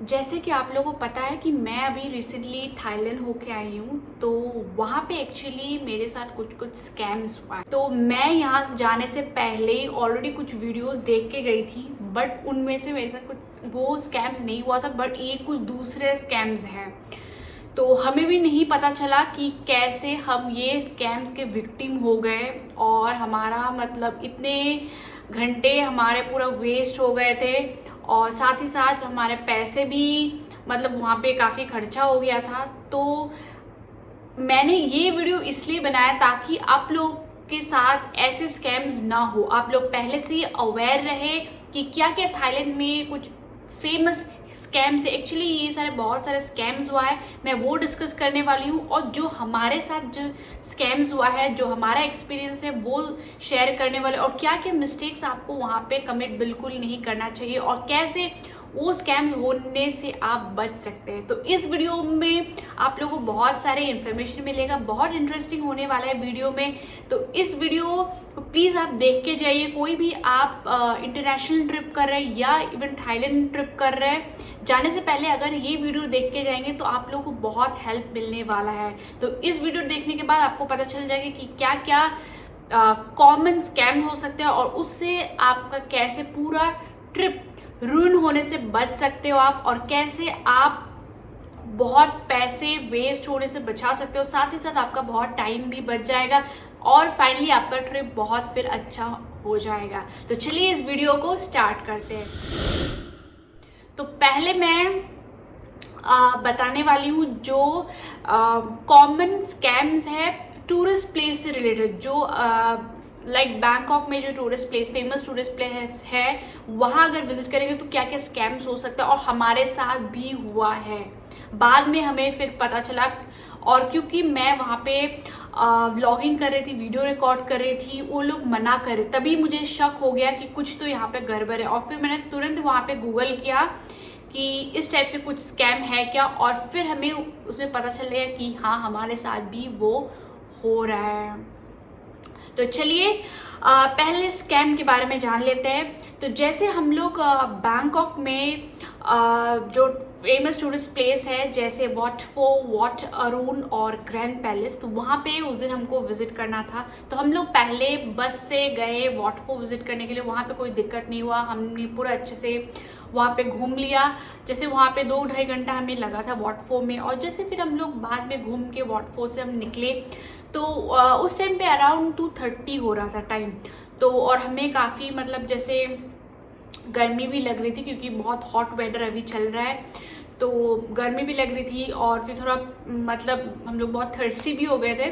जैसे कि आप लोगों को पता है कि मैं अभी रिसेंटली थाईलैंड होके आई हूँ, तो वहाँ पे एक्चुअली मेरे साथ कुछ कुछ स्कैम्स हुआ है। तो मैं यहाँ जाने से पहले ही ऑलरेडी कुछ वीडियोस देख के गई थी, बट उनमें से मेरे साथ कुछ वो स्कैम्स नहीं हुआ था, बट ये कुछ दूसरे स्कैम्स हैं। तो हमें भी नहीं पता चला कि कैसे हम ये स्कैम्स के विक्टिम हो गए, और हमारा मतलब इतने घंटे हमारे पूरा वेस्ट हो गए थे, और साथ ही साथ हमारे पैसे भी मतलब वहाँ पे काफ़ी खर्चा हो गया था। तो मैंने ये वीडियो इसलिए बनाया ताकि आप लोग के साथ ऐसे स्कैम्स ना हो, आप लोग पहले से ही अवेयर रहे कि क्या क्या थाईलैंड में कुछ फेमस स्कैम्स है। एक्चुअली ये सारे बहुत सारे स्कैम्स हुआ है, मैं वो डिस्कस करने वाली हूँ, और जो हमारे साथ जो स्कैम्स हुआ है, जो हमारा एक्सपीरियंस है, वो शेयर करने वाले, और क्या क्या मिस्टेक्स आपको वहाँ पे कमिट बिल्कुल नहीं करना चाहिए, और कैसे वो स्कैम्स होने से आप बच सकते हैं। तो इस वीडियो में आप लोगों को बहुत सारे इन्फॉर्मेशन मिलेगा, बहुत इंटरेस्टिंग होने वाला है वीडियो में। तो इस वीडियो को प्लीज़ आप देख के जाइए। कोई भी आप इंटरनेशनल ट्रिप कर रहे हैं या इवन थाईलैंड ट्रिप कर रहे हैं, जाने से पहले अगर ये वीडियो देख के जाएंगे तो आप लोगों को बहुत हेल्प मिलने वाला है। तो इस वीडियो देखने के बाद आपको पता चल जाएगा कि क्या क्या कॉमन स्कैम हो सकते हैं, और उससे आपका कैसे पूरा ट्रिप रूइन होने से बच सकते हो आप, और कैसे आप बहुत पैसे वेस्ट होने से बचा सकते हो, साथ ही साथ आपका बहुत टाइम भी बच जाएगा, और फाइनली आपका ट्रिप बहुत फिर अच्छा हो जाएगा। तो चलिए इस वीडियो को स्टार्ट करते हैं। तो पहले मैं बताने वाली हूँ जो कॉमन स्कैम्स है टूरिस्ट प्लेस से रिलेटेड, जो लाइक बैंकॉक में जो tourist place, famous tourist place है, वहाँ अगर विजिट करेंगे तो क्या क्या स्कैम्स हो सकता है, और हमारे साथ भी हुआ है। बाद में हमें फिर पता चला, और क्योंकि मैं वहाँ पे व्लॉगिंग कर रही थी, वीडियो रिकॉर्ड कर रही थी, वो लोग मना करे, तभी मुझे शक हो गया कि कुछ तो यहाँ पे गड़बड़ है, और फिर मैंने तुरंत वहाँ पे गूगल किया कि इस टाइप से कुछ स्कैम है क्या, और फिर हमें उसमें पता चलेगा कि हाँ हमारे साथ भी वो हो रहा है। तो चलिए पहले स्कैम के बारे में जान लेते हैं। तो जैसे हम लोग बैंकॉक में जो फेमस टूरिस्ट प्लेस है, जैसे वॉट फो, वॉट अरुण और ग्रैंड पैलेस, तो वहाँ पे उस दिन हमको विजिट करना था। तो हम लोग पहले बस से गए वॉट फो विजिट करने के लिए, वहाँ पे कोई दिक्कत नहीं हुआ, हमने पूरा अच्छे से वहाँ पे घूम लिया। जैसे वहाँ पे 2-2.5 घंटा हमें लगा था वॉट फो में, और जैसे फिर हम लोग बाद में घूम के वॉट फो से हम निकले, तो उस टाइम पे अराउंड 2:30 हो रहा था टाइम। तो और हमें काफ़ी मतलब जैसे गर्मी भी लग रही थी, क्योंकि बहुत हॉट वेदर अभी चल रहा है, तो गर्मी भी लग रही थी, और फिर थोड़ा मतलब हम लोग बहुत थर्स्टी भी हो गए थे।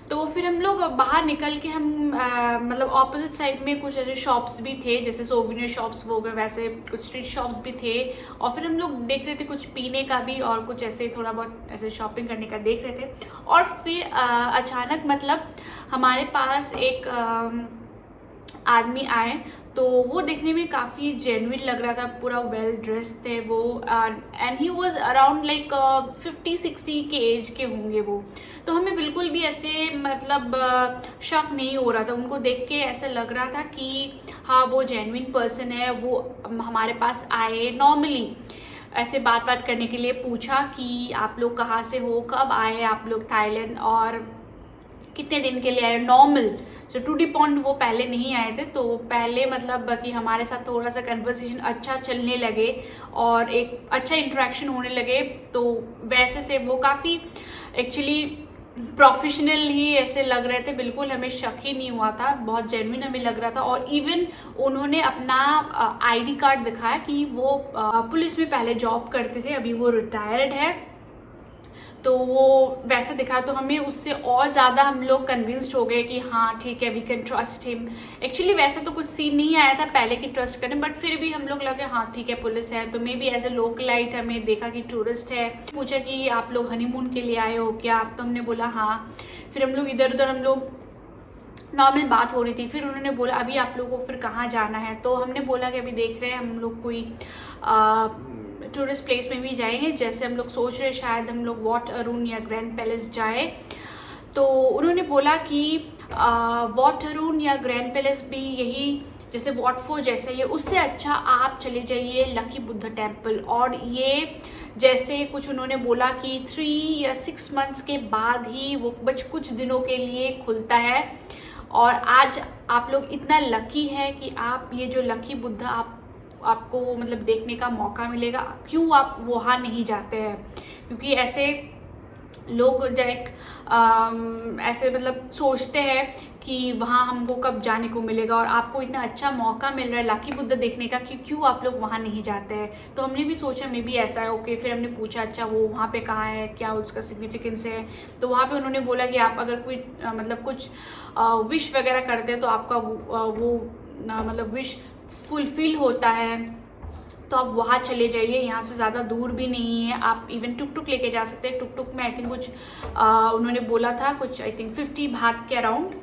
तो फिर हम लोग बाहर निकल के हम मतलब ऑपोजिट साइड में कुछ ऐसे शॉप्स भी थे, जैसे सोविनियर शॉप्स हो गए, वैसे कुछ स्ट्रीट शॉप्स भी थे, और फिर हम लोग देख रहे थे कुछ पीने का भी, और कुछ ऐसे थोड़ा बहुत ऐसे शॉपिंग करने का देख रहे थे। और फिर अचानक मतलब हमारे पास एक आदमी आए, तो वो देखने में काफ़ी जेन्युइन लग रहा था, पूरा वेल ड्रेस थे वो, and he was around like 50-60 के एज के होंगे वो। तो हमें बिल्कुल भी ऐसे मतलब शक नहीं हो रहा था, उनको देख के ऐसे लग रहा था कि हाँ वो जेन्युइन पर्सन है। वो हमारे पास आए, नॉर्मली ऐसे बात करने के लिए पूछा कि आप लोग कहाँ से हो, कब आए आप लोग थाईलैंड, और कितने दिन के लिए आए, normal. So to the point वो पहले नहीं आए थे, तो पहले मतलब कि हमारे साथ थोड़ा सा कन्वर्सेशन अच्छा चलने लगे, और एक अच्छा इंटरेक्शन होने लगे। तो वैसे से वो काफ़ी एक्चुअली प्रोफेशनल ही ऐसे लग रहे थे, बिल्कुल हमें शक ही नहीं हुआ था, बहुत जेन्युइन हमें लग रहा था। और इवन उन्होंने अपना आईडी कार्ड दिखाया कि वो पुलिस में पहले जॉब करते थे, अभी वो रिटायर्ड है, तो वो वैसे दिखा। तो हमें उससे और ज़्यादा हम लोग कन्विंस्ड हो गए कि हाँ ठीक है, we can trust him. Actually वैसे तो कुछ सीन नहीं आया था पहले की ट्रस्ट करने, बट फिर भी हम लोग लगे हाँ ठीक है पुलिस है, तो maybe as a localite हमें देखा कि टूरिस्ट है। पूछा कि आप लोग हनीमून के लिए आए हो क्या, तो हमने बोला हाँ। फिर हम लोग इधर उधर हम लोग नॉर्मल बात हो रही थी। फिर उन्होंने बोला अभी आप लोगों को फिर कहाँ जाना है, तो हमने बोला कि अभी देख रहे हैं हम लोग कोई टूरिस्ट प्लेस में भी जाएंगे, जैसे हम लोग सोच रहे शायद हम लोग वॉट अरुण या ग्रैंड पैलेस जाए। तो उन्होंने बोला कि वॉट अरुण या ग्रैंड पैलेस भी यही जैसे वॉट फॉर जैसे ये, उससे अच्छा आप चले जाइए लकी बुद्धा टेम्पल। और ये जैसे कुछ उन्होंने बोला कि 3 या 6 मंथ्स के बाद ही वो बस कुछ दिनों के लिए खुलता है। और आज आप लोग इतना लकी है कि आप ये जो लकी बुद्धा आपको मतलब देखने का मौका मिलेगा। क्यों आप वहाँ नहीं जाते हैं? क्योंकि ऐसे लोग ऐसे मतलब सोचते हैं कि वहाँ हमको कब जाने को मिलेगा, और आपको इतना अच्छा मौका मिल रहा है लकी बुद्धा देखने का, क्यों आप लोग वहाँ नहीं जाते हैं? तो हमने भी सोचा मे बी ऐसा है। ओके, फिर हमने पूछा अच्छा वो वहाँ पे कहाँ है, क्या उसका सिग्निफिकेंस है? तो वहाँ पे उन्होंने बोला कि आप अगर कोई मतलब कुछ विश वगैरह करते हैं तो आपका वो मतलब विश फुलफिल होता है, तो आप वहाँ चले जाइए। यहाँ से ज़्यादा दूर भी नहीं है, आप इवन टुक टुक लेके जा सकते हैं। टुक टुक में आई थिंक कुछ उन्होंने बोला था कुछ आई थिंक 50 भाग के अराउंड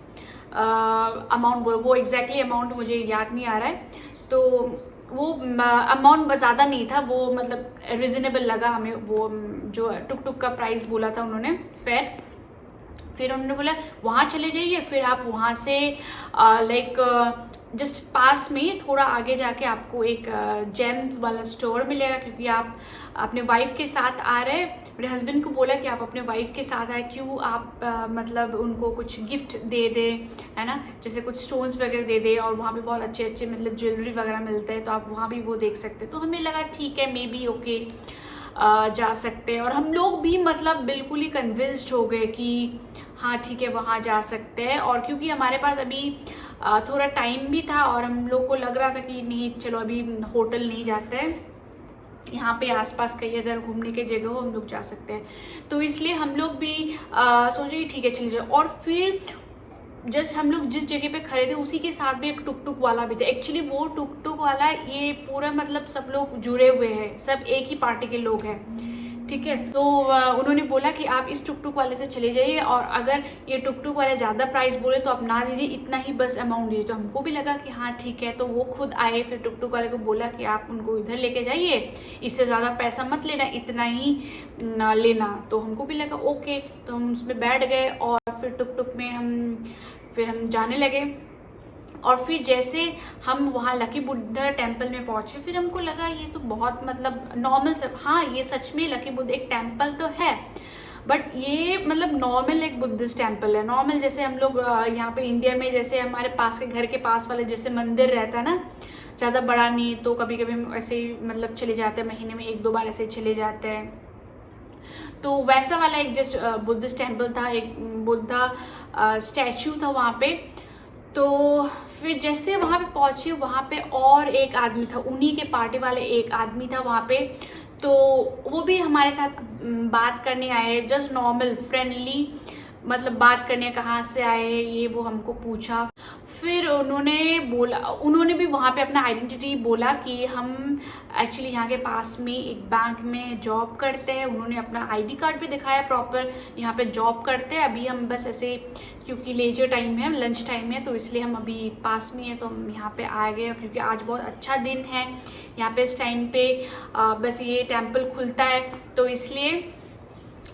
अमाउंट, वो एग्जैक्टली अमाउंट मुझे याद नहीं आ रहा है। तो वो अमाउंट ज़्यादा नहीं था, वो मतलब रिजनेबल लगा हमें, वो जो टुक टुक का प्राइस बोला था उन्होंने फेयर। फिर उन्होंने बोला वहाँ चले जाइए, फिर आप वहाँ से जस्ट पास में थोड़ा आगे जाके आपको एक जेम्स वाला स्टोर मिलेगा, क्योंकि आप अपने वाइफ के साथ आ रहे हैं। मेरे हस्बैंड को बोला कि आप अपने वाइफ के साथ आए, क्यों आप मतलब उनको कुछ गिफ्ट दे दें, है ना, जैसे कुछ स्टोन्स वगैरह दे दे। और वहाँ पे बहुत अच्छे अच्छे मतलब ज्वेलरी वगैरह मिलते हैं, तो आप वहाँ भी वो देख सकते हैं। तो हमें लगा ठीक है, मे बी ओके जा सकते हैं। और हम लोग भी मतलब बिल्कुल ही कन्विंस्ड हो गए कि हाँ ठीक है वहाँ जा सकते हैं। और क्योंकि हमारे पास अभी थोड़ा टाइम भी था, और हम लोग को लग रहा था कि नहीं चलो अभी होटल नहीं जाते हैं, यहाँ पे आसपास कहीं अगर घूमने के जगह हो हम लोग जा सकते हैं। तो इसलिए हम लोग भी सोचे कि ठीक है चले जाओ। और फिर जस्ट हम लोग जिस जगह पे खड़े थे उसी के साथ भी एक टुक टुक वाला भी था। एक्चुअली वो टुक टुक वाला ये पूरा मतलब सब लोग जुड़े हुए हैं, सब एक ही पार्टी के लोग हैं, ठीक है। तो उन्होंने बोला कि आप इस टुक टुक वाले से चले जाइए, और अगर ये टुक टुक वाले ज़्यादा प्राइस बोले तो आप ना दीजिए, इतना ही बस अमाउंट दीजिए। तो हमको भी लगा कि हाँ ठीक है। तो वो खुद आए, फिर टुक टुक वाले को बोला कि आप उनको इधर लेके जाइए, इससे ज़्यादा पैसा मत लेना, इतना ही लेना। तो हमको भी लगा ओके, तो हम उसमें बैठ गए, और फिर टुक टुक में हम जाने लगे। और फिर जैसे हम वहाँ लकी बुद्धा टेम्पल में पहुँचे, फिर हमको लगा ये तो बहुत मतलब नॉर्मल सब, हाँ ये सच में लकी बुद्धा एक टेम्पल तो है, बट ये मतलब नॉर्मल एक बुद्धिस्ट टेम्पल है। नॉर्मल जैसे हम लोग यहाँ पे इंडिया में जैसे हमारे पास के घर के पास वाले जैसे मंदिर रहता है ना, ज़्यादा बड़ा नहीं, तो कभी कभी हम ऐसे ही मतलब चले जाते हैं, महीने में 1-2 बार ऐसे चले जाते हैं। तो वैसा वाला एक जस्ट बुद्धिस्ट टेम्पल था, एक बुद्धा स्टैचू था वहाँ पे। तो फिर जैसे वहाँ पे पहुँचे, वहाँ पे और एक आदमी था, उन्हीं के पार्टी वाले एक आदमी था वहाँ पे। तो वो भी हमारे साथ बात करने आए, जस्ट नॉर्मल फ्रेंडली मतलब बात करने, कहाँ से आए ये वो हमको पूछा। फिर उन्होंने भी वहाँ पे अपना आइडेंटिटी बोला कि हम एक्चुअली यहाँ के पास में एक बैंक में जॉब करते हैं। उन्होंने अपना आईडी कार्ड भी दिखाया, प्रॉपर यहाँ पे जॉब करते हैं। अभी हम बस ऐसे क्योंकि लेजर टाइम है, लंच टाइम है, तो इसलिए हम अभी पास में हैं, तो हम यहाँ पे आ गए। क्योंकि आज बहुत अच्छा दिन है यहाँ पे, इस टाइम पे बस ये टेम्पल खुलता है, तो इसलिए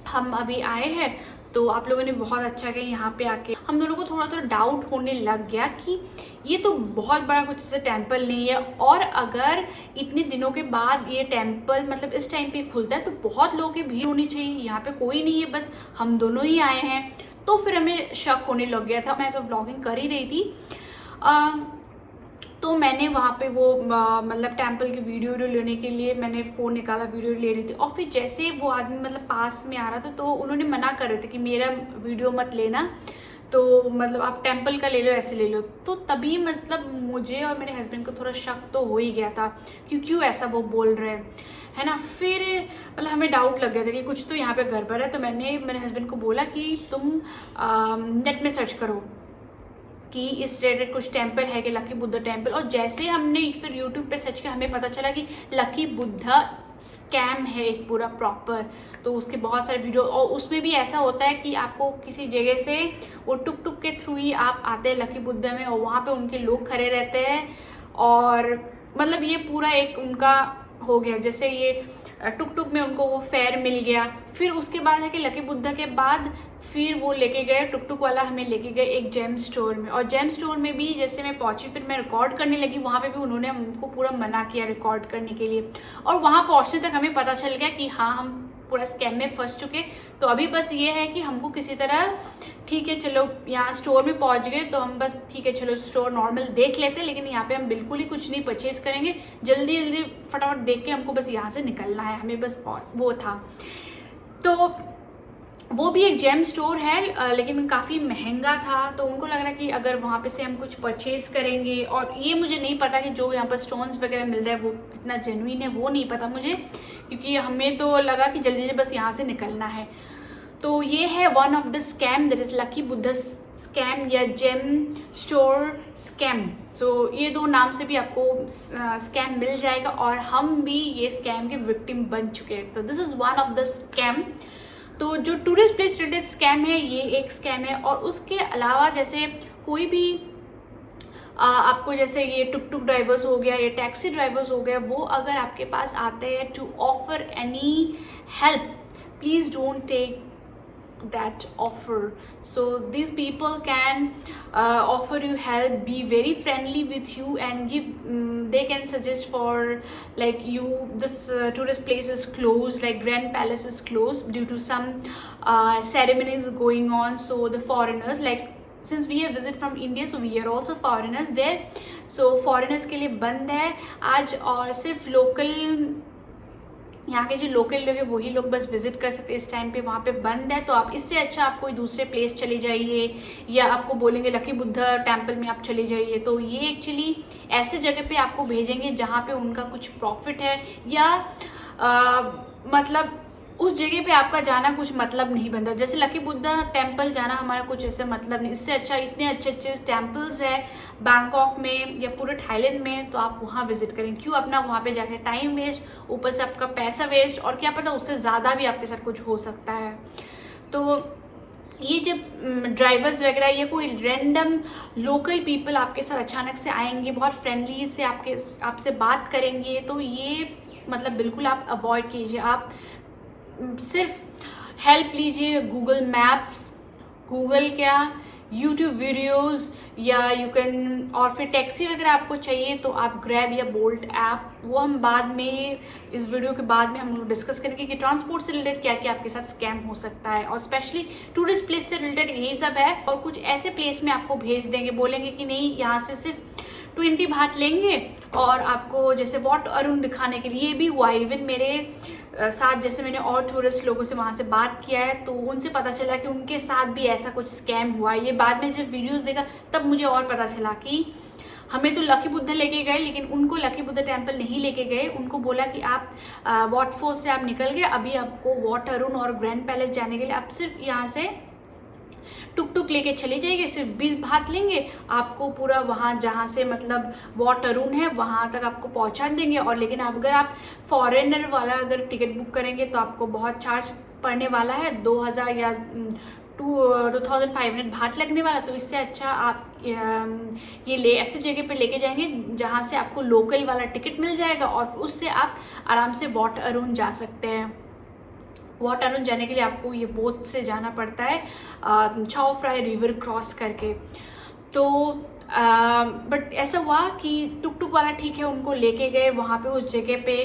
हम अभी आए हैं। तो आप लोगों ने बहुत अच्छा किया यहाँ पे आके। हम दोनों को थोड़ा सा डाउट होने लग गया कि ये तो बहुत बड़ा कुछ ऐसा टेम्पल नहीं है, और अगर इतने दिनों के बाद ये टेम्पल मतलब इस टाइम पे खुलता है तो बहुत लोगों की भीड़ होनी चाहिए। यहाँ पे कोई नहीं है, बस हम दोनों ही आए हैं। तो फिर हमें शक होने लग गया था। मैं तो व्लॉगिंग कर ही रही थी, तो मैंने वहाँ पे वो मतलब टेम्पल की वीडियो लेने के लिए मैंने फ़ोन निकाला, वीडियो ले रही थी। और फिर जैसे वो आदमी मतलब पास में आ रहा था, तो उन्होंने मना कर रहे थे कि मेरा वीडियो मत लेना, तो मतलब आप टेम्पल का ले लो, ऐसे ले लो। तो तभी मतलब मुझे और मेरे हस्बैंड को थोड़ा शक तो हो ही गया था कि क्यों ऐसा वो बोल रहे हैं, है ना। फिर मतलब हमें डाउट लग गया था कि कुछ तो यहाँ पे गड़बड़ है। तो मैंने मेरे हस्बैंड को बोला कि तुम नेट में सर्च करो कि इस रिलेटेड कुछ टेम्पल है कि लकी बुद्धा टेम्पल। और जैसे हमने फिर यूट्यूब पे सर्च किया, हमें पता चला कि लकी बुद्धा स्कैम है एक पूरा प्रॉपर। तो उसके बहुत सारे वीडियो, और उसमें भी ऐसा होता है कि आपको किसी जगह से वो टुक टुक के थ्रू ही आप आते हैं लकी बुद्धा में, और वहाँ पे उनके लोग खड़े रहते हैं, और मतलब ये पूरा एक उनका हो गया, जैसे ये टुक टुक में उनको वो फेयर मिल गया। फिर उसके बाद है कि लकी बुद्धा के बाद फिर वो लेके गए, टुक टुक वाला हमें लेके गए एक जेम स्टोर में, और जेम स्टोर में भी जैसे मैं पहुंची फिर मैं रिकॉर्ड करने लगी, वहाँ पे भी उन्होंने हमको पूरा मना किया रिकॉर्ड करने के लिए। और वहाँ पहुँचने तक हमें पता चल गया कि हाँ हम पूरा स्कैम में फंस चुके। तो अभी बस ये है कि हमको किसी तरह ठीक है चलो यहाँ स्टोर में पहुँच गए तो हम बस ठीक है चलो स्टोर नॉर्मल देख लेते हैं, लेकिन यहाँ पे हम बिल्कुल ही कुछ नहीं परचेज करेंगे, जल्दी जल्दी फटाफट देख के हमको बस यहाँ से निकलना है, हमें बस वो था। तो वो भी एक जेम स्टोर है लेकिन काफ़ी महंगा था, तो उनको लग रहा है कि अगर वहाँ पे से हम कुछ परचेज़ करेंगे, और ये मुझे नहीं पता कि जो यहाँ पर स्टोन्स वगैरह मिल रहा है वो कितना जेन्युइन है, वो नहीं पता मुझे, क्योंकि हमें तो लगा कि जल्दी जल्दी बस यहाँ से निकलना है। तो ये है one of the scam, that is lucky Buddha scam या जेम स्टोर स्कैम। सो ये दो नाम से भी आपको स्कैम मिल जाएगा, और हम भी ये स्कैम के विक्टिम बन चुके हैं। तो this is one of the scam. तो जो टूरिस्ट प्लेस रिलेटेड स्कैम है ये एक स्कैम है, और उसके अलावा जैसे कोई भी आपको जैसे ये टुक टुक ड्राइवर्स हो गया, ये टैक्सी ड्राइवर्स हो गया, वो अगर आपके पास आते हैं to offer any help, please don't take that offer. So these people can offer you help, be very friendly with you, and give they can suggest for like you this tourist place is closed, like Grand Palace is closed due to some ceremonies going on. So the foreigners, like since we have visit from India, so we are also foreigners there, so foreigners के लिए बंद है आज, और सिर्फ local यहाँ के जो लोकल लोग हैं वही लोग बस विजिट कर सकते हैं इस टाइम पे, वहाँ पे बंद है। तो आप इससे अच्छा आप कोई दूसरे प्लेस चले जाइए, या आपको बोलेंगे लकी बुद्धा टेम्पल में आप चले जाइए, तो ये एक्चुअली ऐसे जगह पे आपको भेजेंगे जहाँ पे उनका कुछ प्रॉफिट है, या मतलब उस जगह पे आपका जाना कुछ मतलब नहीं बनता। जैसे लकी बुद्धा टेम्पल जाना हमारा कुछ ऐसे मतलब नहीं, इससे अच्छा इतने अच्छे अच्छे टेम्पल्स है बैंकॉक में या पूरे थाईलैंड में, तो आप वहाँ विजिट करें। क्यों अपना वहाँ पे जाके टाइम वेस्ट, ऊपर से आपका पैसा वेस्ट, और क्या पता उससे ज़्यादा भी आपके साथ कुछ हो सकता है। तो ये जब ड्राइवर्स वगैरह या कोई रैंडम लोकल पीपल आपके साथ अचानक से आएंगे, बहुत फ्रेंडली से आपसे बात करेंगे, तो ये मतलब बिल्कुल आप अवॉइड कीजिए। आप सिर्फ हेल्प लीजिए गूगल मैप्स, गूगल क्या यूट्यूब वीडियोस, या यू कैन, और फिर टैक्सी वगैरह आपको चाहिए तो आप ग्रैब या बोल्ट ऐप, वो हम बाद में इस वीडियो के बाद में हम लोग डिस्कस करेंगे कि ट्रांसपोर्ट से रिलेटेड क्या क्या आपके साथ स्कैम हो सकता है, और स्पेशली टूरिस्ट प्लेस से रिलेटेड यही सब है। और कुछ ऐसे प्लेस में आपको भेज देंगे, बोलेंगे कि नहीं यहाँ से सिर्फ 20 बात लेंगे, और आपको जैसे वॉट अरुण दिखाने के लिए भी हुआ। इवन मेरे साथ जैसे मैंने और टूरिस्ट लोगों से वहाँ से बात किया है, तो उनसे पता चला कि उनके साथ भी ऐसा कुछ स्कैम हुआ। ये बाद में जब वीडियोस देखा तब मुझे और पता चला कि हमें तो लकी बुद्धा लेके गए, लेकिन उनको लकी बुद्धा टेम्पल नहीं लेके गए। उनको बोला कि आप वॉट फोर्स से आप निकल गए, अभी आपको वॉट अरुण और ग्रैंड पैलेस जाने के लिए आप सिर्फ यहाँ से टुक टुक लेके चले जाइए, सिर्फ 20 बात लेंगे, आपको पूरा वहाँ जहाँ से मतलब वॉट अरुण है वहाँ तक आपको पहुँचा देंगे। और लेकिन अगर आप फॉरेनर वाला अगर टिकट बुक करेंगे तो आपको बहुत चार्ज पड़ने वाला है, 2000 या 2500 बात लगने वाला। तो इससे अच्छा आप ये ऐसे जगह पे लेके जाएंगे जहाँ से आपको लोकल वाला टिकट मिल जाएगा, और उससे आप आराम से वॉट अरुण जा सकते हैं। वॉट अरुण जाने के लिए आपको ये बोट से जाना पड़ता है छाओ फ्राई रिवर क्रॉस करके। तो बट ऐसा हुआ कि टुक टुक वाला ठीक है उनको लेके गए वहाँ पे उस जगह पे,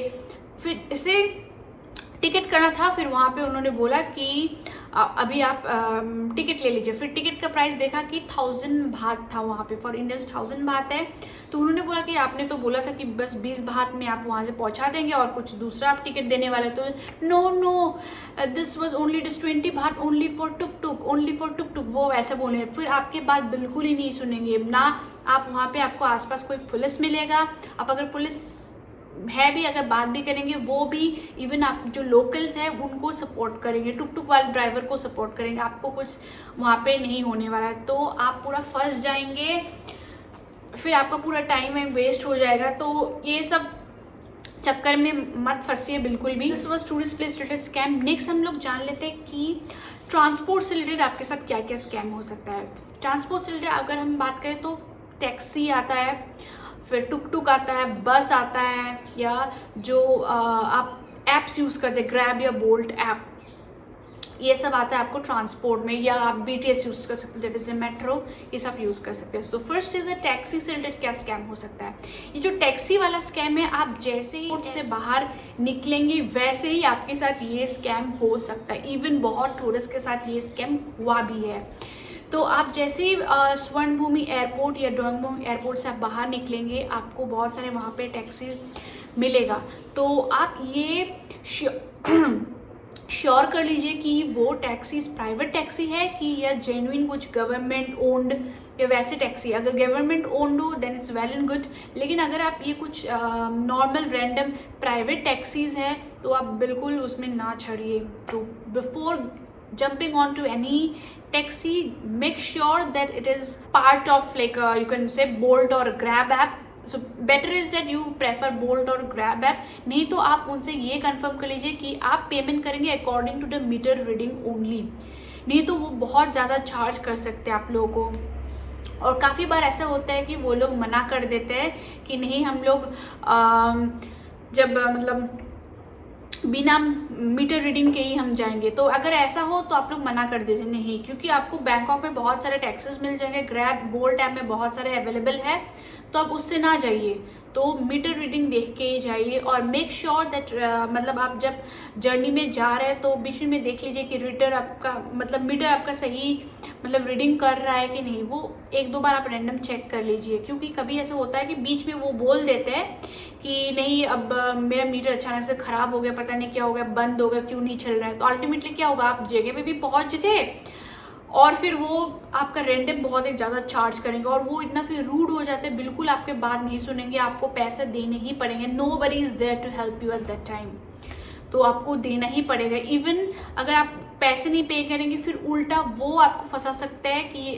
फिर इसे टिकट करना था। फिर वहाँ पे उन्होंने बोला कि अभी आप टिकट ले लीजिए। फिर टिकट का प्राइस देखा कि 1000 बात था वहाँ पे, फॉर इंडियंस 1000 बात है। तो उन्होंने बोला कि आपने तो बोला था कि बस 20 बात में आप वहाँ से पहुँचा देंगे और कुछ दूसरा आप टिकट देने वाले। तो no this was only this 20 बात only for tuk tuk, only for tuk tuk, वो ऐसा बोले। फिर आपकी बात बिल्कुल ही नहीं सुनेंगे ना। आप वहाँ पे आपको आसपास कोई पुलिस मिलेगा, आप अगर पुलिस है भी अगर बात भी करेंगे वो भी इवन आप जो लोकल्स हैं उनको सपोर्ट करेंगे, टुक टुक वाले ड्राइवर को सपोर्ट करेंगे, आपको कुछ वहाँ पे नहीं होने वाला है। तो आप पूरा फंस जाएंगे, फिर आपका पूरा टाइम वेस्ट हो जाएगा। तो ये सब चक्कर में मत फंसिए बिल्कुल भी। This was tourist place related scam. Next हम लोग जान लेते हैं कि ट्रांसपोर्ट से रिलेटेड आपके साथ क्या क्या स्कैम हो सकता है। ट्रांसपोर्ट से रिलेटेड अगर हम बात करें तो टैक्सी आता है, फिर टुक टुक आता है, बस आता है, या जो आप ऐप्स यूज़ करते, ग्रैब या बोल्ट ऐप, ये सब आता है आपको ट्रांसपोर्ट में, या आप BTS यूज़ कर सकते हैं, जैसे मेट्रो, ये सब यूज़ कर सकते हैं। सो फर्स्ट इज टैक्सी से रिलेटेड क्या स्कैम हो सकता है। ये जो टैक्सी वाला स्कैम है, आप जैसे ही एयरपोर्ट से बाहर निकलेंगे वैसे ही आपके साथ ये स्कैम हो सकता है। इवन बहुत टूरिस्ट के साथ ये स्कैम हुआ भी है। तो आप जैसे ही स्वर्ण भूमि एयरपोर्ट या डोंगमोंग एयरपोर्ट से आप बाहर निकलेंगे, आपको बहुत सारे वहाँ पे टैक्सीज मिलेगा। तो आप ये श्योर कर लीजिए कि वो टैक्सीज प्राइवेट टैक्सी है कि या जेन्युइन कुछ गवर्नमेंट ओन्ड या वैसे टैक्सी। अगर गवर्नमेंट ओन्ड हो then it's well and good, लेकिन अगर आप ये कुछ नॉर्मल रैंडम प्राइवेट टैक्सीज है तो आप बिल्कुल उसमें ना चढ़िए। तो before jumping on to any taxi, make sure that it is part of like you can say Bolt or Grab app. So better is that you prefer Bolt or Grab app. नहीं तो आप उनसे ये confirm कर लीजिए कि आप payment करेंगे according to the meter reading only, नहीं तो वो बहुत ज़्यादा चार्ज कर सकते हैं आप लोगों को। और काफ़ी बार ऐसा होता है कि वो लोग मना कर देते हैं कि नहीं, हम लोग जब मतलब बिना मीटर रीडिंग के ही हम जाएंगे। तो अगर ऐसा हो तो आप लोग मना कर दीजिए नहीं, क्योंकि आपको बैंकॉक में बहुत सारे टैक्सेस मिल जाएंगे, ग्रैब बोल्ट ऐप में बहुत सारे अवेलेबल है, तो आप उससे ना जाइए, तो मीटर रीडिंग देख के ही जाइए। और मेक श्योर दैट मतलब आप जब जर्नी में जा रहे हैं तो बीच में देख लीजिए कि मीटर आपका सही मतलब रीडिंग कर रहा है कि नहीं। वो एक दो बार आप रैंडम चेक कर लीजिए, क्योंकि कभी ऐसा होता है कि बीच में वो बोल देते हैं कि नहीं अब मेरा मीटर अचानक से ख़राब हो गया, पता नहीं क्या हो गया, बंद हो गया, क्यों नहीं चल रहा है। तो अल्टीमेटली क्या होगा, आप जगह पे भी पहुंच गए और फिर वो आपका रेंटम बहुत एक ज़्यादा चार्ज करेंगे, और वो इतना फिर रूड हो जाते हैं, बिल्कुल आपके बात नहीं सुनेंगे, आपको पैसे देने ही पड़ेंगे। Nobody is there to help you at that time, तो आपको देना ही पड़ेगा। इवन अगर आप पैसे नहीं पे करेंगे, फिर उल्टा वो आपको फंसा सकता है कि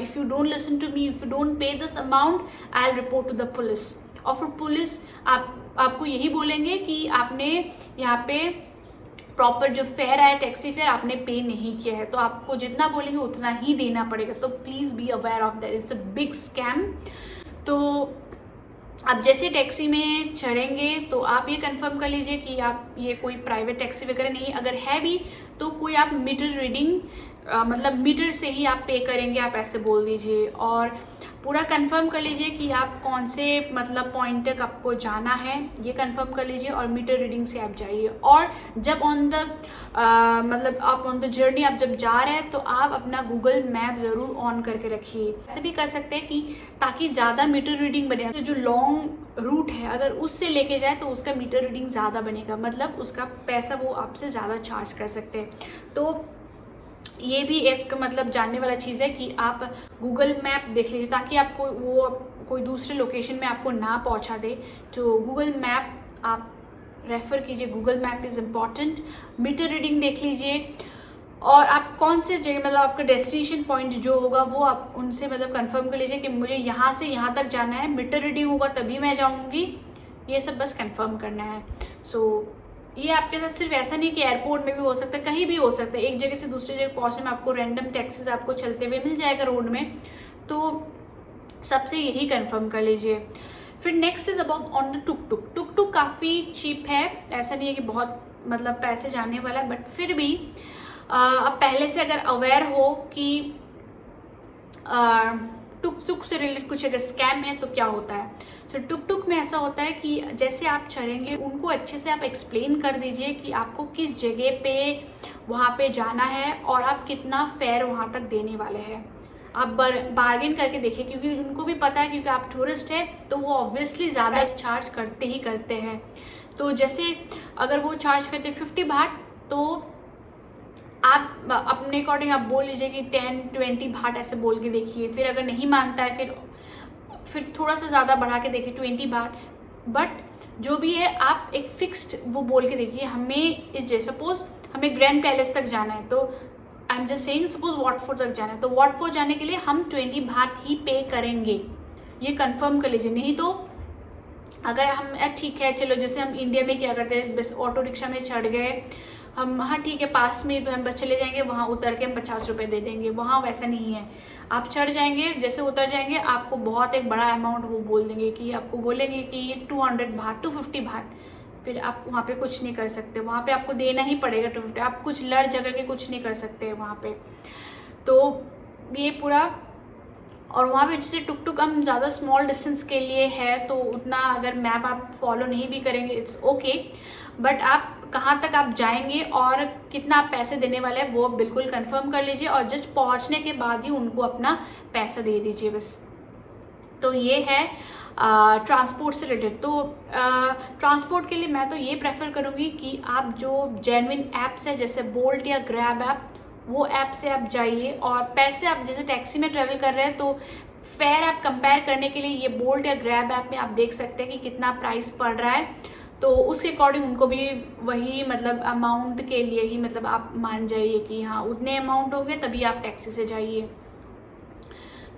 if you don't listen to me, if you don't pay this amount, I will report to the police. और फिर पुलिस आपको यही बोलेंगे कि आपने यहाँ पे प्रॉपर जो फेयर है, टैक्सी फेयर, आपने पे नहीं किया है, तो आपको जितना बोलेंगे उतना ही देना पड़ेगा। तो please be aware of that, it's a big scam. तो आप जैसे टैक्सी में चढ़ेंगे तो आप ये कंफर्म कर लीजिए कि आप ये कोई प्राइवेट टैक्सी वगैरह नहीं, अगर है भी तो कोई आप मीटर रीडिंग मतलब मीटर से ही आप पे करेंगे, आप ऐसे बोल दीजिए। और पूरा कंफर्म कर लीजिए कि आप कौन से मतलब पॉइंट तक आपको जाना है, ये कंफर्म कर लीजिए, और मीटर रीडिंग से आप जाइए। और जब मतलब आप ऑन द जर्नी आप जब जा रहे हैं तो आप अपना गूगल मैप ज़रूर ऑन करके रखिए। ऐसे भी कर सकते हैं कि ताकि ज़्यादा मीटर रीडिंग बने, तो जो लॉन्ग रूट है अगर उससे लेके जाए तो उसका मीटर रीडिंग ज़्यादा बनेगा, मतलब उसका पैसा वो आपसे ज़्यादा चार्ज कर सकते हैं। तो ये भी एक मतलब जानने वाला चीज़ है कि आप गूगल मैप देख लीजिए, ताकि आपको वो कोई दूसरे लोकेशन में आपको ना पहुंचा दे। तो गूगल मैप आप रेफ़र कीजिए, Google map is important. Meter reading देख लीजिए, और आप कौन से जगह मतलब आपका डेस्टिनेशन पॉइंट जो होगा वो आप उनसे मतलब कंफर्म कर लीजिए कि मुझे यहाँ से यहाँ तक जाना है, मीटर रीडिंग होगा तभी मैं जाऊँगी, ये सब बस कंफर्म करना है। सो ये आपके साथ सिर्फ ऐसा नहीं कि एयरपोर्ट में भी हो सकता है, कहीं भी हो सकता है। एक जगह से दूसरी जगह पहुंचने में आपको रैंडम टैक्सीज आपको चलते हुए मिल जाएगा रोड में, तो सबसे यही कंफर्म कर लीजिए। फिर next is about on the tuk tuk. Tuk tuk काफ़ी चीप है, ऐसा नहीं है कि बहुत मतलब पैसे जाने वाला है, बट फिर भी अब पहले से अगर अवेयर हो कि टुक टुक से रिलेटेड कुछ अगर स्कैम है तो क्या होता है। सो टुक टुक में ऐसा होता है कि जैसे आप चढ़ेंगे उनको अच्छे से आप एक्सप्लेन कर दीजिए कि आपको किस जगह पे वहाँ पे जाना है और आप कितना फेयर वहाँ तक देने वाले हैं। आप बार्गेन करके देखिए, क्योंकि उनको भी पता है, क्योंकि आप टूरिस्ट है तो वो ऑब्वियसली ज़्यादा चार्ज करते ही करते हैं। तो जैसे अगर वो चार्ज करते 50 बाट, तो आप अपने अकॉर्डिंग आप बोल लीजिए कि 10-20 बाट ऐसे बोल के देखिए। फिर अगर नहीं मानता है फिर थोड़ा सा ज़्यादा बढ़ा के देखिए 20 बाट। बट जो भी है आप एक फिक्स्ड वो बोल के देखिए। हमें सपोज हमें ग्रैंड पैलेस तक जाना है, तो I am just saying suppose Watford तक जाना है, तो वॉटफोर्ड जाने के लिए हम 20 बाट ही पे करेंगे, ये कंफर्म कर लीजिए। नहीं तो अगर हम ठीक है चलो, जैसे हम इंडिया में क्या करते हैं, बस ऑटो रिक्शा में चढ़ गए, हम हाँ ठीक है पास में तो हम बस चले जाएंगे, वहाँ उतर के हम 50 रुपये दे देंगे। वहाँ वैसा नहीं है, आप चढ़ जाएंगे, जैसे उतर जाएंगे आपको बहुत एक बड़ा अमाउंट वो बोल देंगे कि आपको बोलेंगे कि 200 बात 250 बात, फिर आप वहाँ पे कुछ नहीं कर सकते, वहाँ पे आपको देना ही पड़ेगा 250। आप कुछ लड़ झगड़ के कुछ नहीं कर सकते वहाँ पे। तो ये पूरा, और वहाँ पे जैसे टुक टुक हम ज़्यादा स्मॉल डिस्टेंस के लिए है तो उतना अगर मैप आप फॉलो नहीं भी करेंगे इट्स ओके, बट आप कहाँ तक आप जाएंगे और कितना आप पैसे देने वाले हैं वो बिल्कुल कंफर्म कर लीजिए, और जस्ट पहुँचने के बाद ही उनको अपना पैसा दे दीजिए बस। तो ये है ट्रांसपोर्ट से रिलेटेड। तो ट्रांसपोर्ट के लिए मैं तो ये प्रेफर करूँगी कि आप जो जेन्युइन ऐप्स है जैसे बोल्ट या ग्रैब ऐप, वो ऐप से आप जाइए, और पैसे आप जैसे टैक्सी में ट्रैवल कर रहे हैं तो फेयर आप कंपेयर करने के लिए ये बोल्ट या ग्रैब ऐप में आप देख सकते हैं कि कितना प्राइस पड़ रहा है, तो उसके अकॉर्डिंग उनको भी वही मतलब अमाउंट के लिए ही मतलब आप मान जाइए कि हाँ उतने अमाउंट हो गए तभी आप टैक्सी से जाइए।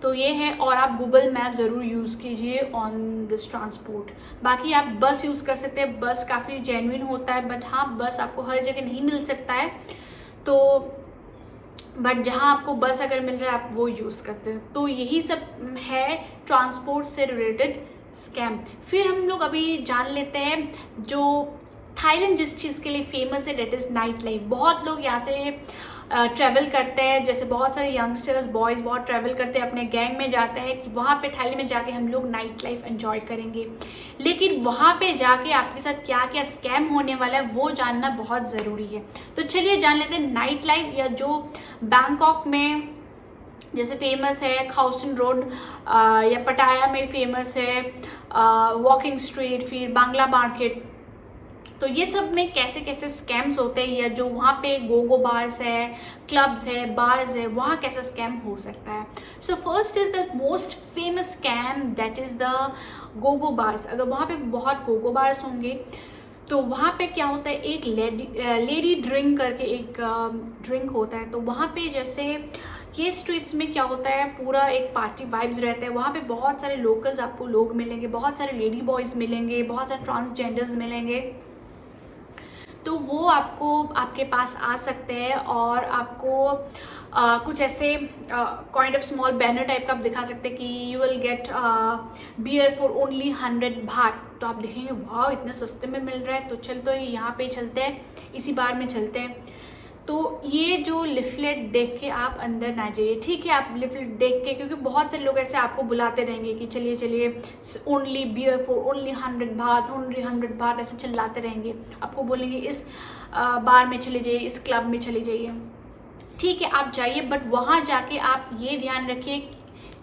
तो ये है, और आप गूगल मैप ज़रूर यूज़ कीजिए ऑन दिस ट्रांसपोर्ट। बाकी आप बस यूज़ कर सकते हैं, बस काफ़ी जेन्युइन होता है, बट हाँ बस आपको हर जगह नहीं मिल सकता है, तो बट जहाँ आपको बस अगर मिल रहा है आप वो यूज़ करते हैं। तो यही सब है ट्रांसपोर्ट से रिलेटेड स्कैम। फिर हम लोग अभी जान लेते हैं जो थाईलैंड जिस चीज़ के लिए फेमस है, डेट इज़ नाइट लाइफ। बहुत लोग यहाँ से ट्रैवल करते हैं, जैसे बहुत सारे यंगस्टर्स बॉयज़ बहुत ट्रैवल करते हैं, अपने गैंग में जाते हैं कि वहाँ पे थाईलैंड में जाके हम लोग नाइट लाइफ एंजॉय करेंगे। लेकिन वहाँ पे जाके आपके साथ क्या क्या स्कैम होने वाला है वो जानना बहुत ज़रूरी है। तो चलिए जान लेते हैं नाइट लाइफ, या जो बैंकॉक में जैसे फेमस है खाओ सान रोड, या पटाया में फेमस है वॉकिंग स्ट्रीट, फिर बांग्ला मार्केट। तो ये सब में कैसे कैसे स्कैम्स होते हैं, या जो वहाँ पे गोगो बार्स है, क्लब्स है, बार्स है, वहाँ कैसा स्कैम हो सकता है। So first is the most famous scam, that is the Gogo bars. अगर वहाँ पे बहुत गोगो बार्स होंगे तो वहाँ पे क्या होता है, एक लेडी ड्रिंक करके एक ड्रिंक होता है। तो वहाँ पे जैसे ये स्ट्रीट्स में क्या होता है, पूरा एक पार्टी वाइब्स रहते हैं। वहाँ पे बहुत सारे लोकल्स आपको लोग मिलेंगे, बहुत सारे लेडी बॉयज़ मिलेंगे, बहुत सारे ट्रांसजेंडर्स मिलेंगे। तो वो आपको आपके पास आ सकते हैं और आपको कुछ ऐसे kind of small banner type का आप दिखा सकते हैं कि you will get beer for only 100 baht. तो आप देखेंगे वाह इतने सस्ते में मिल रहा है, तो चल तो यहाँ पे चलते हैं, इसी बार में चलते हैं। तो ये जो लिफलेट देख के आप अंदर ना जाइए, ठीक है। आप लिफलेट देख के, क्योंकि बहुत से लोग ऐसे आपको बुलाते रहेंगे कि चलिए चलिए ओनली बियर फॉर ओनली 100 बात, ओनली 100 बात, ऐसे चिल्लाते रहेंगे। आपको बोलेंगे इस बार में चले जाइए, इस क्लब में चले जाइए, ठीक है आप जाइए। बट वहाँ जाके आप ये ध्यान रखिए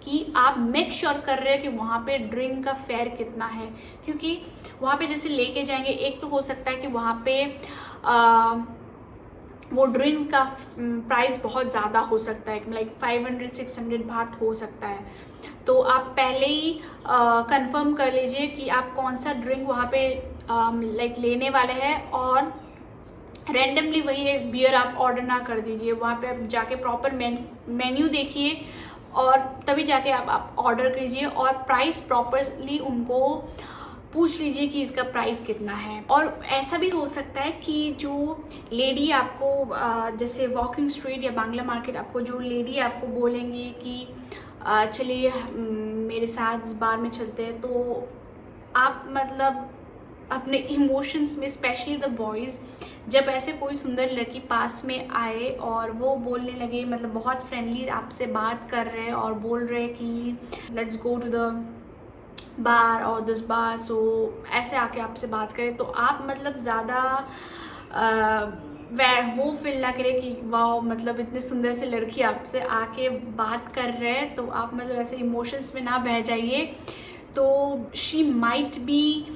कि आप मेक श्योर कर रहे हैं कि वहाँ पे ड्रिंक का फेयर कितना है, क्योंकि वहाँ पे जैसे लेके जाएंगे, एक तो हो सकता है कि वहाँ पे वो ड्रिंक का प्राइस बहुत ज़्यादा हो सकता है, लाइक 500-600 बात हो सकता है। तो आप पहले ही कंफर्म कर लीजिए कि आप कौन सा ड्रिंक वहाँ पे लाइक लेने वाले हैं, और रैंडमली वही एक बियर आप ऑर्डर ना कर दीजिए। वहाँ पे आप जाके प्रॉपर मेन्यू देखिए और तभी जाके आप ऑर्डर कीजिए, और प्राइस प्रॉपरली उनको पूछ लीजिए कि इसका प्राइस कितना है। और ऐसा भी हो सकता है कि जो लेडी आपको जैसे वॉकिंग स्ट्रीट या बांग्ला मार्केट, आपको जो लेडी आपको बोलेंगी कि चलिए मेरे साथ इस बार में चलते हैं, तो आप मतलब अपने इमोशंस में, स्पेशली द बॉयज़, जब ऐसे कोई सुंदर लड़की पास में आए और वो बोलने लगे, मतलब बहुत फ्रेंडली आपसे बात कर रहे हैं और बोल रहे कि let's go to the bar और दिस बार, सो ऐसे आके आपसे बात करें, तो आप मतलब ज़्यादा वह वो फील ना करें कि वाह मतलब इतने सुंदर से लड़की आपसे आके बात कर रहे हैं, तो आप मतलब ऐसे इमोशंस में ना बह जाइए। तो शी माइट बी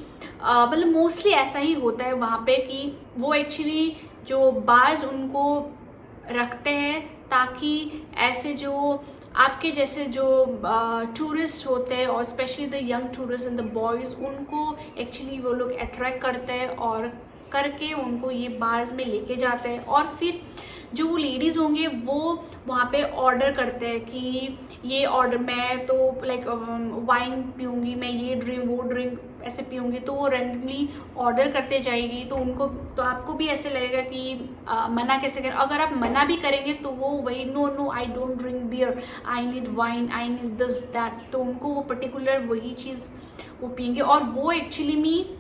मतलब मोस्टली ऐसा ही होता है वहाँ पे कि वो एक्चुअली जो बार्स उनको रखते हैं ताकि ऐसे जो आपके जैसे जो टूरिस्ट होते हैं, और specially the young tourist and the boys, उनको एक्चुअली वो लोग अट्रैक्ट करते हैं और करके उनको ये बार्स में लेके जाते हैं। और फिर जो लेडीज़ होंगे वो वहाँ पे ऑर्डर करते हैं कि ये ऑर्डर, मैं तो लाइक वाइन पीऊँगी, मैं ये ड्रिंक वो ड्रिंक ऐसे पीऊँगी तो वो रैंडमली ऑर्डर करते जाएगी, तो आपको भी ऐसे लगेगा कि मना कैसे करें। अगर आप मना भी करेंगे तो वो वही no no I don't drink beer, I need wine, I need this that, तो उनको वो पर्टिकुलर वही चीज़ वो पियेंगे। और वो एक्चुअली में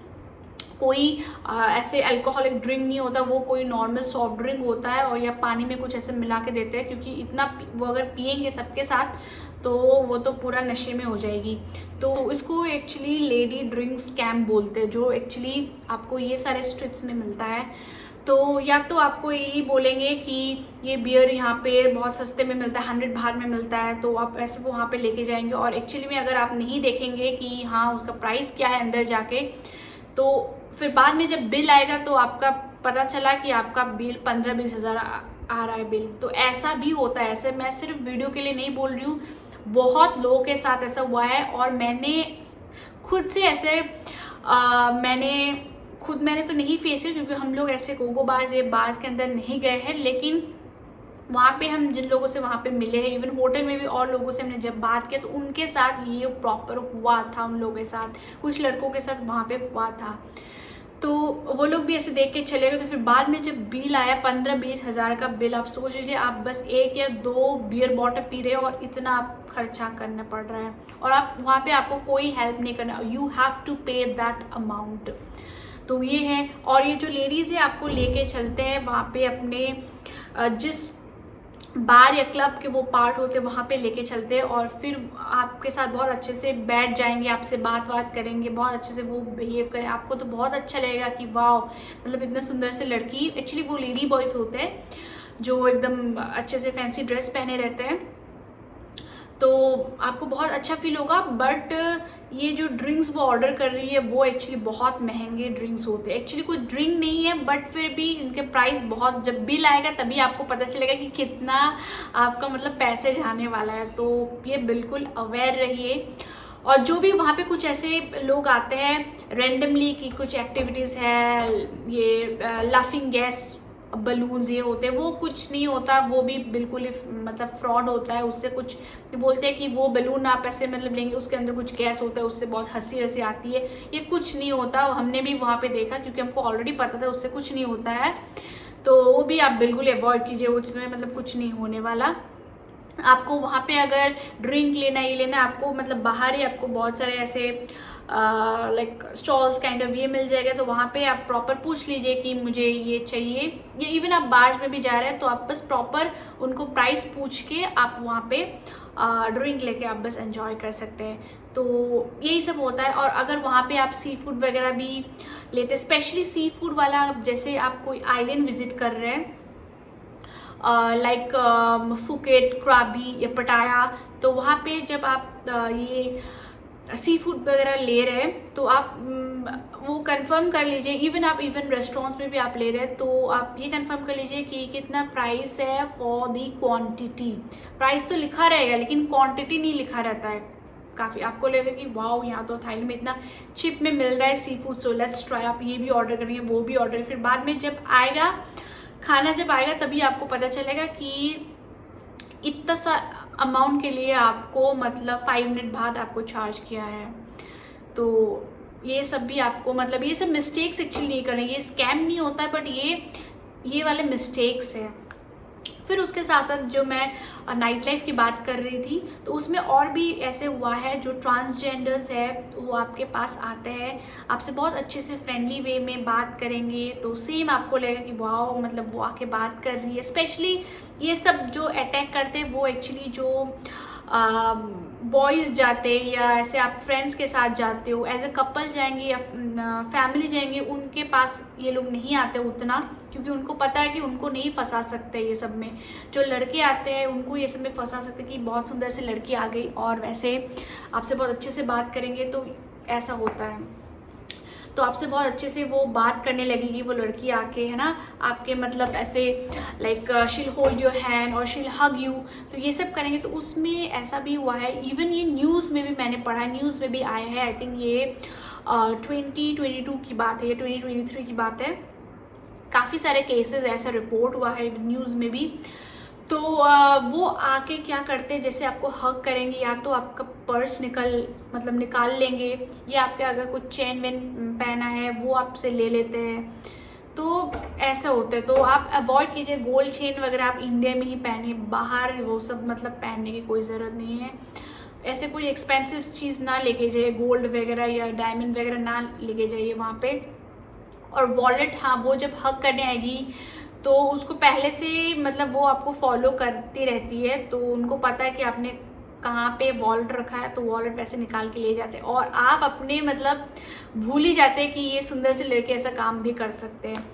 कोई ऐसे अल्कोहलिक ड्रिंक नहीं होता, वो कोई नॉर्मल सॉफ्ट ड्रिंक होता है, और या पानी में कुछ ऐसे मिला के देते हैं, क्योंकि इतना वो अगर पियेंगे सबके साथ तो वो तो पूरा नशे में हो जाएगी। तो इसको एक्चुअली लेडी ड्रिंक स्कैम बोलते हैं, जो एक्चुअली आपको ये सारे स्ट्रीट्स में मिलता है। तो या तो आपको यही बोलेंगे कि ये बियर यहाँ पे बहुत सस्ते में मिलता है, 100 बाहर में मिलता है, तो आप ऐसे वो वहाँ पे लेके जाएंगे। और एक्चुअली में अगर आप नहीं देखेंगे कि हाँ उसका प्राइस क्या है अंदर जाके, तो फिर बाद में जब बिल आएगा तो आपका पता चला कि आपका बिल 15-20 हज़ार आ रहा है बिल। तो ऐसा भी होता है। ऐसे मैं सिर्फ वीडियो के लिए नहीं बोल रही हूँ, बहुत लोगों के साथ ऐसा हुआ है। और मैंने खुद से ऐसे मैंने तो नहीं फेस किया, क्योंकि हम लोग ऐसे गोगो बाज या बाज के अंदर नहीं गए हैं, लेकिन वहाँ पे हम जिन लोगों से वहाँ पे मिले हैं, इवन होटल में भी और लोगों से हमने जब बात किया तो उनके साथ ये प्रॉपर हुआ था। उन लोगों के साथ, कुछ लड़कों के साथ वहाँ पे हुआ था, तो वो लोग भी ऐसे देख के चले गए। तो फिर बाद में जब बिल आया 15-20 हज़ार का बिल, आप सोच लीजिए आप बस 1 या 2 बियर बॉटल पी रहे हो और इतना आप खर्चा करना पड़ रहा है, और आप वहाँ पे आपको कोई हेल्प नहीं करना, you have to pay that amount. तो ये है। और ये जो लेडीज़ है आपको लेके चलते हैं वहाँ पे, अपने जिस बार या क्लब के वो पार्ट होते हैं वहाँ पे लेके चलते हैं, और फिर आपके साथ बहुत अच्छे से बैठ जाएंगे, आपसे बात करेंगे, बहुत अच्छे से वो बिहेव करें। आपको तो बहुत अच्छा लगेगा कि वाह, मतलब इतना सुंदर से लड़की। एक्चुअली वो लेडी बॉयज़ होते हैं जो एकदम अच्छे से फैंसी ड्रेस पहने रहते हैं, तो आपको बहुत अच्छा फील होगा। बट ये जो ड्रिंक्स वो ऑर्डर कर रही है वो एक्चुअली बहुत महंगे ड्रिंक्स होते हैं। एक्चुअली कोई ड्रिंक नहीं है, बट फिर भी इनके प्राइस बहुत, जब बिल आएगा तभी आपको पता चलेगा कि कितना आपका मतलब पैसे जाने वाला है। तो ये बिल्कुल अवेयर रहिए। और जो भी वहाँ पे कुछ ऐसे लोग आते हैं रेंडमली कि कुछ एक्टिविटीज़ है, ये लाफिंग गैस बलून्स ये होते हैं, वो कुछ नहीं होता, वो भी बिल्कुल ही मतलब फ्रॉड होता है। उससे कुछ बोलते हैं कि वो बलून आप ऐसे मतलब लेंगे, उसके अंदर कुछ गैस होता है, उससे बहुत हंसी आती है, ये कुछ नहीं होता। हमने भी वहाँ पे देखा, क्योंकि हमको ऑलरेडी पता था उससे कुछ नहीं होता है, तो वो भी आप बिल्कुल अवॉइड कीजिए, उसमें मतलब कुछ नहीं होने वाला। आपको वहाँ पे अगर ड्रिंक लेना ही लेना, आपको मतलब बाहर ही आपको बहुत सारे ऐसे लाइक स्टॉल्स काइंड ऑफ ये मिल जाएगा, तो वहाँ पे आप प्रॉपर पूछ लीजिए कि मुझे ये चाहिए। या इवन आप बाज में भी जा रहे हैं तो आप बस प्रॉपर उनको प्राइस पूछ के आप वहाँ पे ड्रिंक लेके आप बस एंजॉय कर सकते हैं। तो यही सब होता है। और अगर वहाँ पे आप सी फूड वगैरह भी लेते, स्पेशली सी फूड वाला, जैसे आप कोई आइलैंड विजिट कर रहे हैं लाइक फुकेट, क्राबी या पटाया, तो वहाँ पे जब आप ये सी फूड वगैरह ले रहे हैं तो आप वो कंफर्म कर लीजिए। इवन रेस्टोरेंट्स में भी आप ले रहे हैं तो आप ये कंफर्म कर लीजिए कि कितना प्राइस है फॉर दी क्वांटिटी। प्राइस तो लिखा रहेगा लेकिन क्वांटिटी नहीं लिखा रहता है। काफ़ी आपको लगेगा कि वाओ, यहाँ तो थाईलैंड में इतना चिप में मिल रहा है sea food, so let's try. आप ये भी ऑर्डर करेंगे, वो भी ऑर्डर, फिर बाद में जब आएगा खाना जब आएगा तभी आपको पता चलेगा कि इतना सा अमाउंट के लिए आपको मतलब 5 मिनट बाद आपको चार्ज किया है। तो ये सब भी आपको मतलब ये सब मिस्टेक्स एक्चुअली नहीं करेंगे। ये स्कैम नहीं होता है, बट ये वाले मिस्टेक्स हैं। फिर उसके साथ साथ जो मैं नाइट लाइफ की बात कर रही थी, तो उसमें और भी ऐसे हुआ है जो ट्रांसजेंडर्स है वो आपके पास आते हैं, आपसे बहुत अच्छे से फ्रेंडली वे में बात करेंगे, तो सेम आपको लगेगा कि वाओ, मतलब वो आके बात कर रही है। स्पेशली ये सब जो अटैक करते हैं वो एक्चुअली जो बॉयज़ जाते या ऐसे आप फ्रेंड्स के साथ जाते हो, एज अ कपल जाएंगे या फैमिली जाएंगे, उनके पास ये लोग नहीं आते उतना, क्योंकि उनको पता है कि उनको नहीं फंसा सकते ये सब में। जो लड़के आते हैं उनको ये सब में फंसा सकते कि बहुत सुंदर सी लड़की आ गई और वैसे आपसे बहुत अच्छे से बात करेंगे, तो ऐसा होता है। तो आपसे बहुत अच्छे से वो बात करने लगेगी वो लड़की आके, है ना, आपके मतलब ऐसे लाइक शील होल्ड योर हैंड और शील हग यू, तो ये सब करेंगे। तो उसमें ऐसा भी हुआ है, इवन ये न्यूज़ में भी मैंने पढ़ा है, न्यूज़ में भी आया है। आई थिंक ये 2022 की बात है या 2023 की बात है। काफ़ी सारे केसेस ऐसा रिपोर्ट हुआ है न्यूज़ में भी। तो वो आके क्या करते हैं, जैसे आपको हग करेंगे या तो आपका पर्स निकाल लेंगे, या आपके अगर कुछ चेन वेन पहना है वो आपसे ले लेते हैं, तो ऐसा होता है। तो आप अवॉइड कीजिए गोल्ड चेन वगैरह, आप इंडिया में ही पहनिए, बाहर वो सब मतलब पहनने की कोई ज़रूरत नहीं है। ऐसे कोई एक्सपेंसिव चीज़ ना लेके जाइए, गोल्ड वगैरह या डायमंड वगैरह ना लेके जाइए वहाँ पे। और वॉलेट, हाँ, वो जब हक करने आएगी तो उसको पहले से मतलब वो आपको फॉलो करती रहती है, तो उनको पता है कि आपने कहाँ पे वॉलेट रखा है, तो वॉलेट वैसे निकाल के ले जाते हैं। और आप अपने मतलब भूल ही जाते हैं कि ये सुंदर से लड़के ऐसा काम भी कर सकते हैं।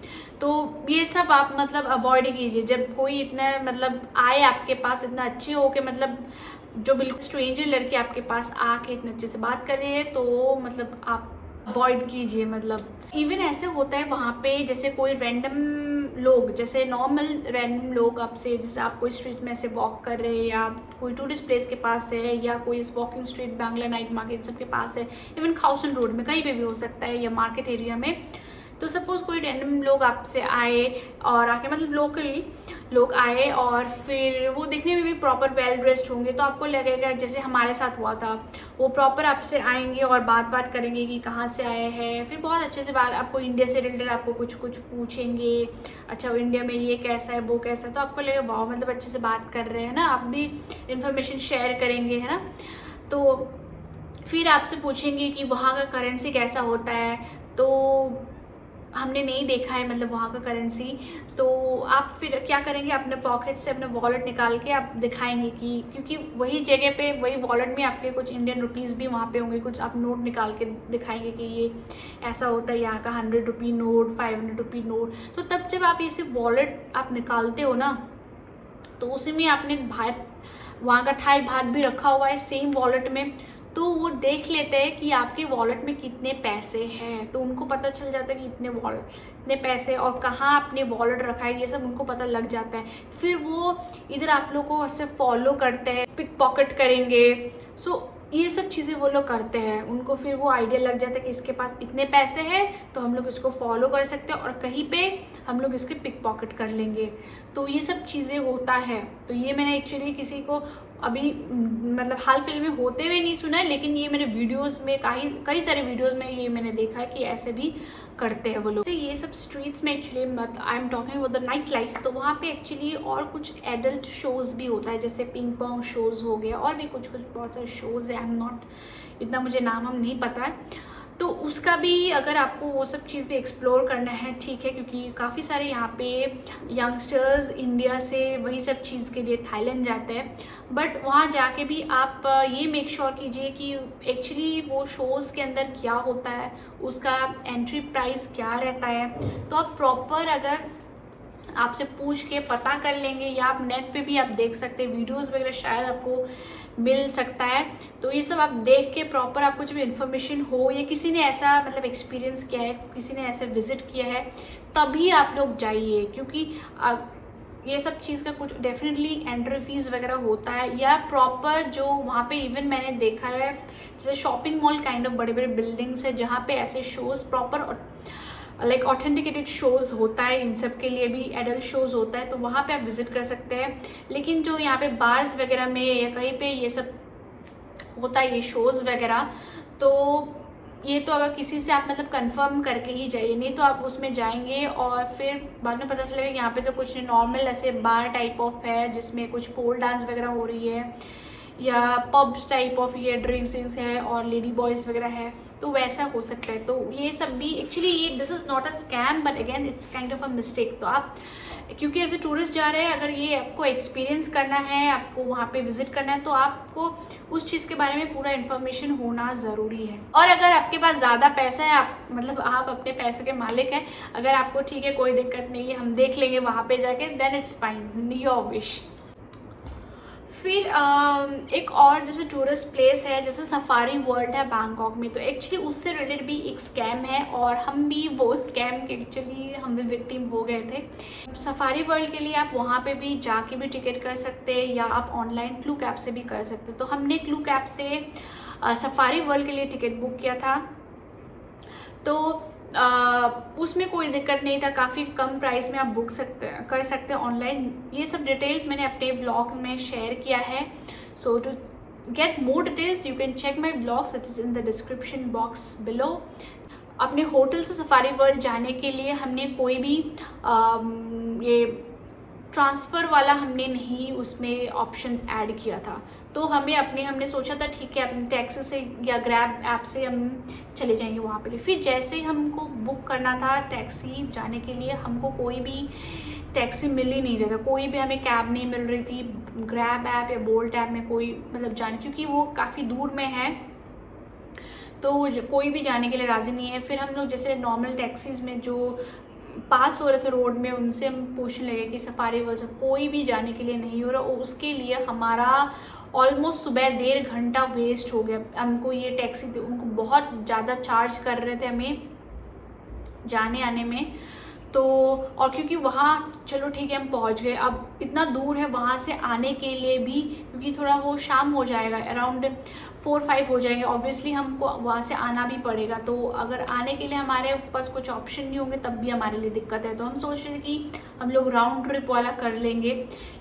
तो ये सब आप मतलब अवॉइड ही कीजिए। जब कोई इतना मतलब आए आपके पास, इतना अच्छे हो के मतलब जो बिल्कुल स्ट्रेंजर लड़के आपके पास आके इतने अच्छे से बात कर रहे हैं, तो मतलब आप अवॉइड कीजिए। मतलब इवन ऐसे होता है वहाँ पे, जैसे कोई रैंडम लोग, जैसे नॉर्मल रैंडम लोग आपसे, जैसे आप कोई स्ट्रीट में ऐसे वॉक कर रहे हैं या कोई टूरिस्ट प्लेस के पास है या कोई इस walking street, Bangla night market सबके पास है, इवन खाउसन रोड में कहीं पे भी हो सकता है, या मार्केट एरिया में। तो सपोज़ कोई रैंडम लोग आपसे आए और आके मतलब लोकल लोग आए और फिर वो दिखने में भी प्रॉपर वेल ड्रेस्ड होंगे, तो आपको लगेगा जैसे हमारे साथ हुआ था, वो प्रॉपर आपसे आएंगे और बात करेंगे कि कहाँ से आए हैं, फिर बहुत अच्छे से बात, आपको इंडिया से रिलेटेड आपको कुछ पूछेंगे, अच्छा इंडिया में ये कैसा है वो कैसा है, तो आपको लगेगा वाह मतलब अच्छे से बात कर रहे हैं ना, आप भी इंफॉर्मेशन शेयर करेंगे, है ना। तो फिर आपसे पूछेंगे कि वहाँ का करेंसी कैसा होता है, तो हमने नहीं देखा है मतलब वहाँ का करेंसी, तो आप फिर क्या करेंगे, अपने पॉकेट से अपना वॉलेट निकाल के आप दिखाएंगे कि, क्योंकि वही जगह पे वही वॉलेट में आपके कुछ इंडियन रुपीज़ भी वहाँ पे होंगे, कुछ आप नोट निकाल के दिखाएंगे कि ये ऐसा होता है, यहाँ का 100 रुपी नोट, 500 रुपी नोट। तो तब जब आप ऐसे वॉलेट आप निकालते हो ना, तो उसी में आपने वहाँ का थाई भात भी रखा हुआ है सेम वॉलेट में, तो वो देख लेते हैं कि आपके वॉलेट में कितने पैसे हैं, तो उनको पता चल जाता है कि इतने पैसे और कहाँ आपने वॉलेट रखा है, ये सब उनको पता लग जाता है। फिर वो इधर आप लोग को ऐसे फॉलो करते हैं, पिक पॉकेट करेंगे, सो ये सब चीज़ें वो लोग करते हैं। उनको फिर वो आइडिया लग जाता है कि इसके पास इतने पैसे हैं, तो हम लोग इसको फॉलो कर सकते हैं और कहीं पे हम लोग इसके पिक पॉकेट कर लेंगे। तो ये सब चीज़ें होता है। तो ये मैंने एक्चुअली किसी को अभी मतलब हाल फिल्म में होते हुए नहीं सुना है, लेकिन ये मेरे वीडियोस में कई सारे वीडियोस में ये मैंने देखा है कि ऐसे भी करते हैं वो लोग। ये सब स्ट्रीट्स में actually I am talking about the night life, तो वहाँ पे एक्चुअली और कुछ एडल्ट शोज़ भी होता है, जैसे पिंग पोंग शोज़ हो गया, और भी कुछ बहुत सारे शोज़ है, आई एम नॉट, इतना मुझे नाम हम नहीं पता है। तो उसका भी अगर आपको वो सब चीज़ भी एक्सप्लोर करना है, ठीक है, क्योंकि काफ़ी सारे यहाँ पे यंगस्टर्स इंडिया से वही सब चीज़ के लिए थाईलैंड जाते हैं, बट वहाँ जाके भी आप ये मेक श्योर कीजिए कि एक्चुअली वो शोज़ के अंदर क्या होता है, उसका एंट्री प्राइस क्या रहता है। तो आप प्रॉपर अगर आपसे पूछ के पता कर लेंगे, या आप नेट पे भी आप देख सकते हैं, वीडियोस वगैरह शायद आपको मिल सकता है। तो ये सब आप देख के प्रॉपर आपको जब इन्फॉर्मेशन हो, या किसी ने ऐसा मतलब एक्सपीरियंस किया है, किसी ने ऐसे विजिट किया है, तभी आप लोग जाइए, क्योंकि ये सब चीज़ का कुछ डेफिनेटली एंट्री फीस वगैरह होता है, या प्रॉपर जो वहाँ पे इवन मैंने देखा है जैसे शॉपिंग मॉल काइंड ऑफ बड़े बड़े बिल्डिंग्स है, जहाँ पे ऐसे shows proper like authenticated shows होता है, इन सब के लिए भी एडल्ट शोज़ होता है, तो वहाँ पे आप विज़िट कर सकते हैं। लेकिन जो यहाँ पे बार्स वगैरह में या कहीं पे ये सब होता है, ये शोज़ वगैरह, तो ये तो अगर किसी से आप मतलब कंफर्म करके ही जाइए, नहीं तो आप उसमें जाएंगे और फिर बाद में पता चलेगा यहाँ पे तो कुछ नॉर्मल ऐसे बार टाइप ऑफ है, जिसमें कुछ पोल डांस वगैरह हो रही है, या पब्स टाइप ऑफ ये ड्रिंक्स है और लेडी बॉयज़ वगैरह है, तो वैसा हो सकता है। तो ये सब भी एक्चुअली ये this is not a scam, but again it's kind of a mistake. तो आप क्योंकि एज ए टूरिस्ट जा रहे हैं, अगर ये आपको एक्सपीरियंस करना है, आपको वहाँ पे विजिट करना है, तो आपको उस चीज़ के बारे में पूरा इन्फॉर्मेशन होना ज़रूरी है। और अगर आपके पास ज़्यादा पैसा है, आप मतलब आप अपने पैसे के मालिक हैं, अगर आपको ठीक है कोई दिक्कत नहीं है, हम देख लेंगे वहाँ पे जाके, then it's fine, your wish. फिर एक और जैसे टूरिस्ट प्लेस है, जैसे सफारी वर्ल्ड है बैंकॉक में, तो एक्चुअली उससे रिलेटेड भी एक स्कैम है, और हम भी वो स्कैम के एक्चुअली हम भी विक्टिम हो गए थे। सफारी वर्ल्ड के लिए आप वहाँ पे भी जाके भी टिकट कर सकते हैं, या आप ऑनलाइन क्लूक ऐप से भी कर सकते हैं। तो हमने क्लूक ऐप से सफारी वर्ल्ड के लिए टिकट बुक किया था। तो उसमें कोई दिक्कत नहीं था, काफ़ी कम प्राइस में आप बुक कर सकते हैं ऑनलाइन। ये सब डिटेल्स मैंने अपने ब्लॉग्स में शेयर किया है। So to get more details you can check my blogs, it is in the description box below. अपने होटल से सफारी वर्ल्ड जाने के लिए हमने कोई भी ये ट्रांसफ़र वाला हमने नहीं उसमें ऑप्शन ऐड किया था। तो हमने सोचा था ठीक है अपने टैक्सी से या ग्रैब ऐप से हम चले जाएंगे वहाँ पे। फिर जैसे ही हमको बुक करना था टैक्सी जाने के लिए, हमको कोई भी टैक्सी मिल ही नहीं रहा था, कोई भी हमें कैब नहीं मिल रही थी। ग्रैब ऐप या बोल्ट ऐप में कोई मतलब जाने, क्योंकि वो काफ़ी दूर में है तो कोई भी जाने के लिए राज़ी नहीं है। फिर हम लोग जैसे नॉर्मल टैक्सीज़ में जो पास हो रहे थे रोड में, उनसे हम पूछने लगे कि सफारी वर्ल्ड से कोई भी जाने के लिए नहीं हो रहा। और उसके लिए हमारा ऑलमोस्ट सुबह 1.5 घंटा वेस्ट हो गया। हमको ये टैक्सी उनको बहुत ज़्यादा चार्ज कर रहे थे हमें जाने आने में। तो और क्योंकि वहाँ चलो ठीक है हम पहुँच गए, अब इतना दूर है वहाँ से आने के लिए भी, क्योंकि थोड़ा वो शाम हो जाएगा, अराउंड 4-5 हो जाएंगे, ऑब्वियसली हमको वहाँ से आना भी पड़ेगा। तो अगर आने के लिए हमारे पास कुछ ऑप्शन नहीं होंगे तब भी हमारे लिए दिक्कत है। तो हम सोच रहे थे कि हम लोग राउंड ट्रिप वाला कर लेंगे,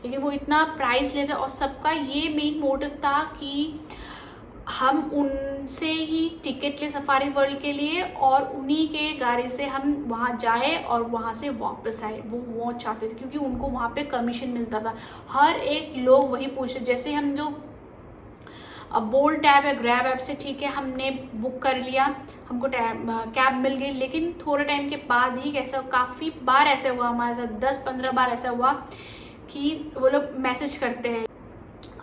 लेकिन वो इतना प्राइस लेते और सबका ये मेन मोटिव था कि हम उनसे ही टिकट ले सफारी वर्ल्ड के लिए और उन्हीं के गाड़ी से हम वहाँ जाए और वहाँ से वापस आए। वो चाहते थे क्योंकि उनको वहाँ पे कमीशन मिलता था। हर एक लोग वही पूछे, जैसे हम लोग अब बोल्ट ऐप या ग्रैब ऐप से ठीक है हमने बुक कर लिया, हमको कैब मिल गई, लेकिन थोड़े टाइम के बाद ही कैसा काफ़ी बार ऐसा हुआ हमारे साथ, 10-15 बार ऐसा हुआ कि वो लोग मैसेज करते हैं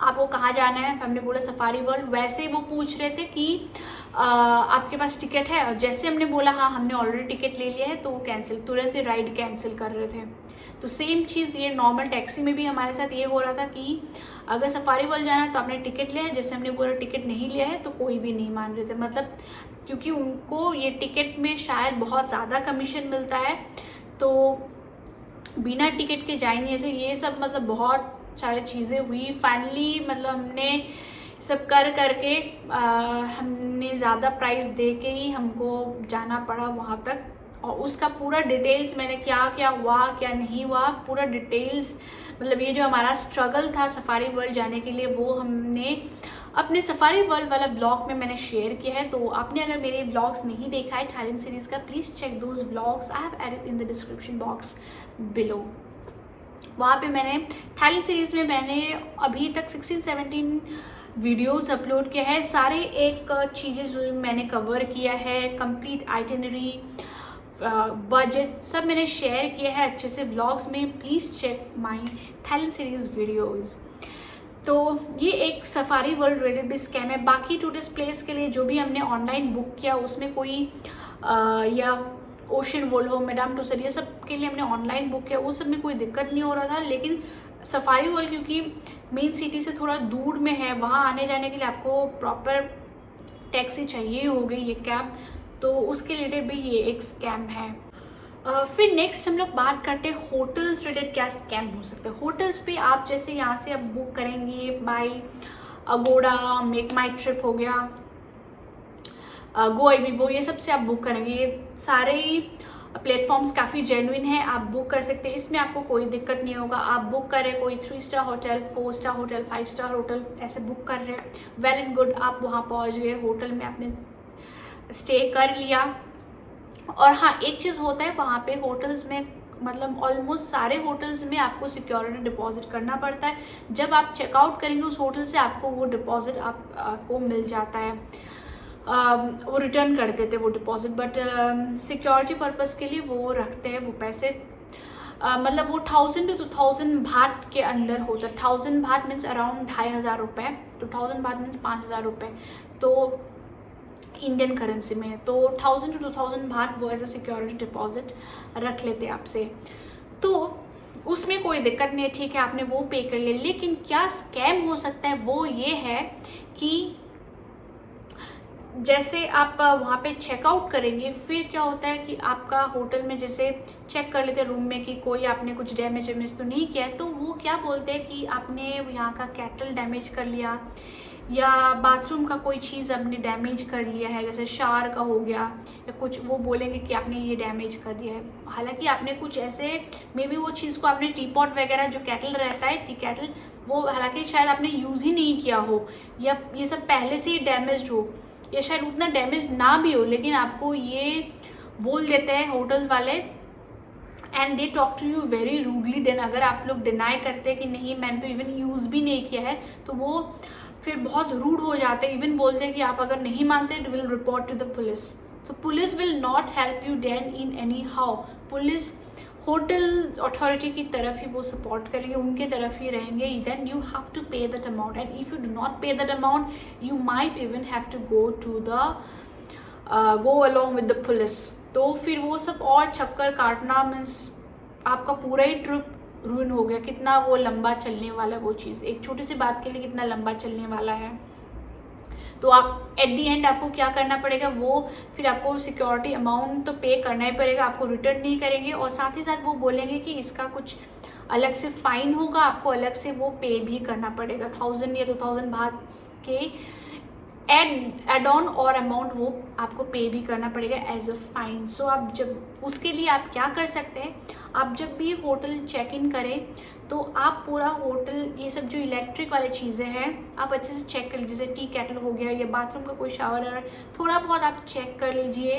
आपको कहाँ जाना है। हमने बोला सफारी वर्ल्ड। वैसे ही वो पूछ रहे थे कि आपके पास टिकट है, और जैसे हमने बोला हाँ हमने ऑलरेडी टिकट ले लिया है, तो वो कैंसिल, तुरंत ही राइड कैंसिल कर रहे थे। तो सेम चीज़ ये नॉर्मल टैक्सी में भी हमारे साथ ये हो रहा था कि अगर सफारी वर्ल्ड जाना है तो आपने टिकट लिया है, जैसे हमने बोला टिकट नहीं लिया है तो कोई भी नहीं मान रहे थे। मतलब क्योंकि उनको ये टिकट में शायद बहुत ज़्यादा कमीशन मिलता है, तो बिना टिकट के जा ही नहीं थे। ये सब मतलब बहुत सारी चीज़ें हुई। फाइनली मतलब हमने सब करके हमने ज़्यादा प्राइस दे के ही हमको जाना पड़ा वहाँ तक। और उसका पूरा डिटेल्स मैंने क्या क्या हुआ क्या नहीं हुआ पूरा डिटेल्स, मतलब ये जो हमारा स्ट्रगल था सफारी वर्ल्ड जाने के लिए, वो हमने अपने सफारी वर्ल्ड वाला ब्लॉग में मैंने शेयर किया है। तो आपने अगर मेरे ब्लॉग्स नहीं देखा है थाईलैंड सीरीज़ का, please check those blogs, I have added in the description box below. वहाँ पे मैंने थाईलैंड सीरीज़ में मैंने अभी तक 16-17 वीडियोस अपलोड किया है। सारे एक चीज़ें जो मैंने कवर किया है, कंप्लीट आइटिनरी, बजट सब मैंने शेयर किया है अच्छे से ब्लॉग्स में। Please check my Thailand series videos. तो ये एक सफारी वर्ल्ड रिलेटेड भी स्कैम है। बाकी टूरिस्ट प्लेस के लिए जो भी हमने ऑनलाइन बुक किया उसमें कोई या ओशन वर्ल्ड हो, मैडम टूसर, ये सब के लिए हमने ऑनलाइन बुक किया, वो सब में कोई दिक्कत नहीं हो रहा था। लेकिन सफारी वर्ल्ड क्योंकि मेन सिटी से थोड़ा दूर में है, वहाँ आने जाने के लिए आपको प्रॉपर टैक्सी चाहिए हो गई, ये कैब, तो उसके रिलेटेड भी ये एक स्कैम है। फिर नेक्स्ट हम लोग बात करते हैं होटल्स रिलेटेड क्या स्कैम हो सकते हैं। होटल्स पे आप जैसे यहाँ से आप बुक करेंगे बाय अगोड़ा, मेक माई ट्रिप हो गया, गो अबीबो, ये सब से आप बुक करेंगे। ये सारे प्लेटफॉर्म्स काफ़ी जेन्युइन है, आप बुक कर सकते हैं, इसमें आपको कोई दिक्कत नहीं होगा। आप बुक करें कोई 3 star hotel, 4 star hotel, 5 star hotel, ऐसे बुक कर रहे हैं, वेल एंड गुड, आप वहाँ पहुँच गए, होटल में आपने स्टे कर लिया। और हाँ एक चीज़ होता है वहाँ पे होटल्स में, मतलब ऑलमोस्ट सारे होटल्स में आपको सिक्योरिटी डिपॉजिट करना पड़ता है। जब आप चेकआउट करेंगे उस होटल से आपको वो डिपॉजिट आपको मिल जाता है, वो रिटर्न कर देते वो डिपॉजिट, बट सिक्योरिटी पर्पस के लिए वो रखते हैं वो पैसे। मतलब वो 1000 to 2000 बात के अंदर होता है। 1000 बात मीन्स अराउंड 2500 रुपये, 2000 बात मीन्स 5000 रुपये, तो इंडियन करेंसी में। तो 1000 to 2000 बात वो एज ए सिक्योरिटी डिपॉजिट रख लेते हैं आपसे, तो उसमें कोई दिक्कत नहीं है, ठीक है आपने वो पे कर लिया। लेकिन क्या स्कैम हो सकता है वो ये है कि जैसे आप वहाँ पे चेकआउट करेंगे, फिर क्या होता है कि आपका होटल में जैसे चेक कर लेते हैं रूम में कि कोई आपने कुछ डैमेज तो नहीं किया है, तो वो क्या बोलते हैं कि आपने यहाँ का कैटल डैमेज कर लिया या बाथरूम का कोई चीज़ आपने डैमेज कर लिया है, जैसे शावर का हो गया या कुछ, वो बोलेंगे कि आपने ये डैमेज कर दिया है। हालांकि आपने कुछ ऐसे मे बी वो चीज़ को आपने टी पॉट वगैरह जो केटल रहता है, टी केटल, वो हालांकि शायद आपने यूज़ ही नहीं किया हो, या ये सब पहले से ही डैमेज हो, या शायद उतना डैमेज ना भी हो, लेकिन आपको ये बोल देते हैं होटल वाले and they talk to you very rudely. Then अगर आप लोग डिनाई करते हैं कि नहीं मैंने तो इवन यूज़ भी नहीं किया है, तो वो फिर बहुत रूड हो जाते हैं, इवन बोलते हैं कि आप अगर नहीं मानते will report to the police. तो police will not help you then in any how. Police hotel authority की तरफ ही वो सपोर्ट करेंगे, उनके तरफ ही रहेंगे। Then you have to pay that amount and if you do not pay that amount you might even have to go along with the police. तो फिर वो सब और चक्कर काटना मीन्स आपका पूरा ही ट्रिप रूइन हो गया। कितना वो लंबा चलने वाला है वो चीज़, एक छोटी सी बात के लिए कितना लंबा चलने वाला है। तो आप एट दी एंड आपको क्या करना पड़ेगा, वो फिर आपको सिक्योरिटी अमाउंट तो पे करना ही पड़ेगा, आपको रिटर्न नहीं करेंगे, और साथ ही साथ वो बोलेंगे कि इसका कुछ अलग से फाइन होगा, आपको अलग से वो पे भी करना पड़ेगा। 1000 या 2000 बात के एड ऑन और अमाउंट वो आपको पे भी करना पड़ेगा एज अ फाइन। सो आप जब उसके लिए आप क्या कर सकते हैं, आप जब भी होटल चेक इन करें तो आप पूरा होटल ये सब जो इलेक्ट्रिक वाली चीज़ें हैं आप अच्छे से चेक कर लीजिए, जैसे टी केटल हो गया या बाथरूम का कोई शावर, थोड़ा बहुत आप चेक कर लीजिए।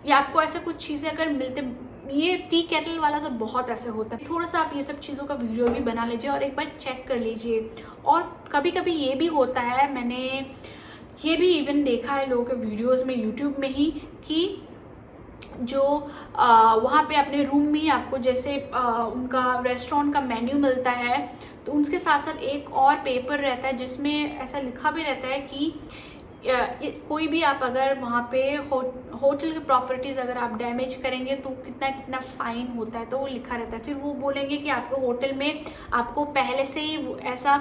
या आपको ऐसा कुछ चीज़ें अगर मिलते, ये टी केटल वाला तो बहुत ऐसे होता है, थोड़ा सा आप ये सब चीज़ों का वीडियो भी बना लीजिए और एक बार चेक कर लीजिए। और कभी कभी ये भी होता है, मैंने ये भी इवन देखा है लोगों के वीडियोस में यूट्यूब में ही, कि जो वहाँ पे अपने रूम में ही आपको जैसे उनका रेस्टोरेंट का मेन्यू मिलता है, तो उसके साथ साथ एक और पेपर रहता है जिसमें ऐसा लिखा भी रहता है कि कोई भी आप अगर वहाँ पे होटल की प्रॉपर्टीज़ अगर आप डैमेज करेंगे तो कितना कितना फ़ाइन होता है, तो वो लिखा रहता है। फिर वो बोलेंगे कि आपको होटल में आपको पहले से ही ऐसा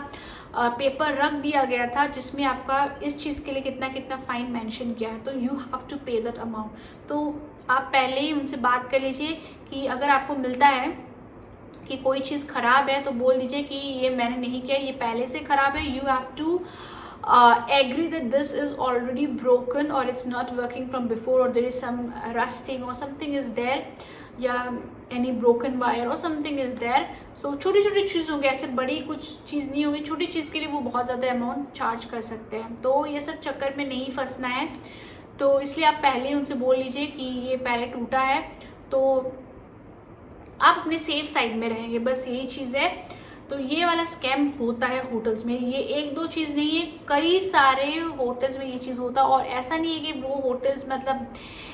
पेपर रख दिया गया था जिसमें आपका इस चीज़ के लिए कितना कितना फ़ाइन मेंशन किया है, तो you have to pay that amount. तो आप पहले ही उनसे बात कर लीजिए कि अगर आपको मिलता है कि कोई चीज़ ख़राब है तो बोल दीजिए कि ये मैंने नहीं किया, ये पहले से ख़राब है, you have to agree that this is already broken or it's not working from before, or there is some rusting or something is there, या any broken wire or something is there। so छोटी छोटी चीज़ होगी, ऐसे बड़ी कुछ चीज़ नहीं होगी, छोटी चीज़ के लिए वो बहुत ज़्यादा अमाउंट चार्ज कर सकते हैं। तो ये सब चक्कर में नहीं फंसना है, तो इसलिए आप पहले ही उनसे बोल लीजिए कि ये पहले टूटा है, तो आप अपने सेफ साइड में रहेंगे, बस यही चीज़ है। तो ये वाला स्कैम होता है होटल्स में, ये एक दो चीज़ नहीं है, कई सारे होटल्स में ये चीज़ होता है। और ऐसा नहीं है कि वो होटल्स मतलब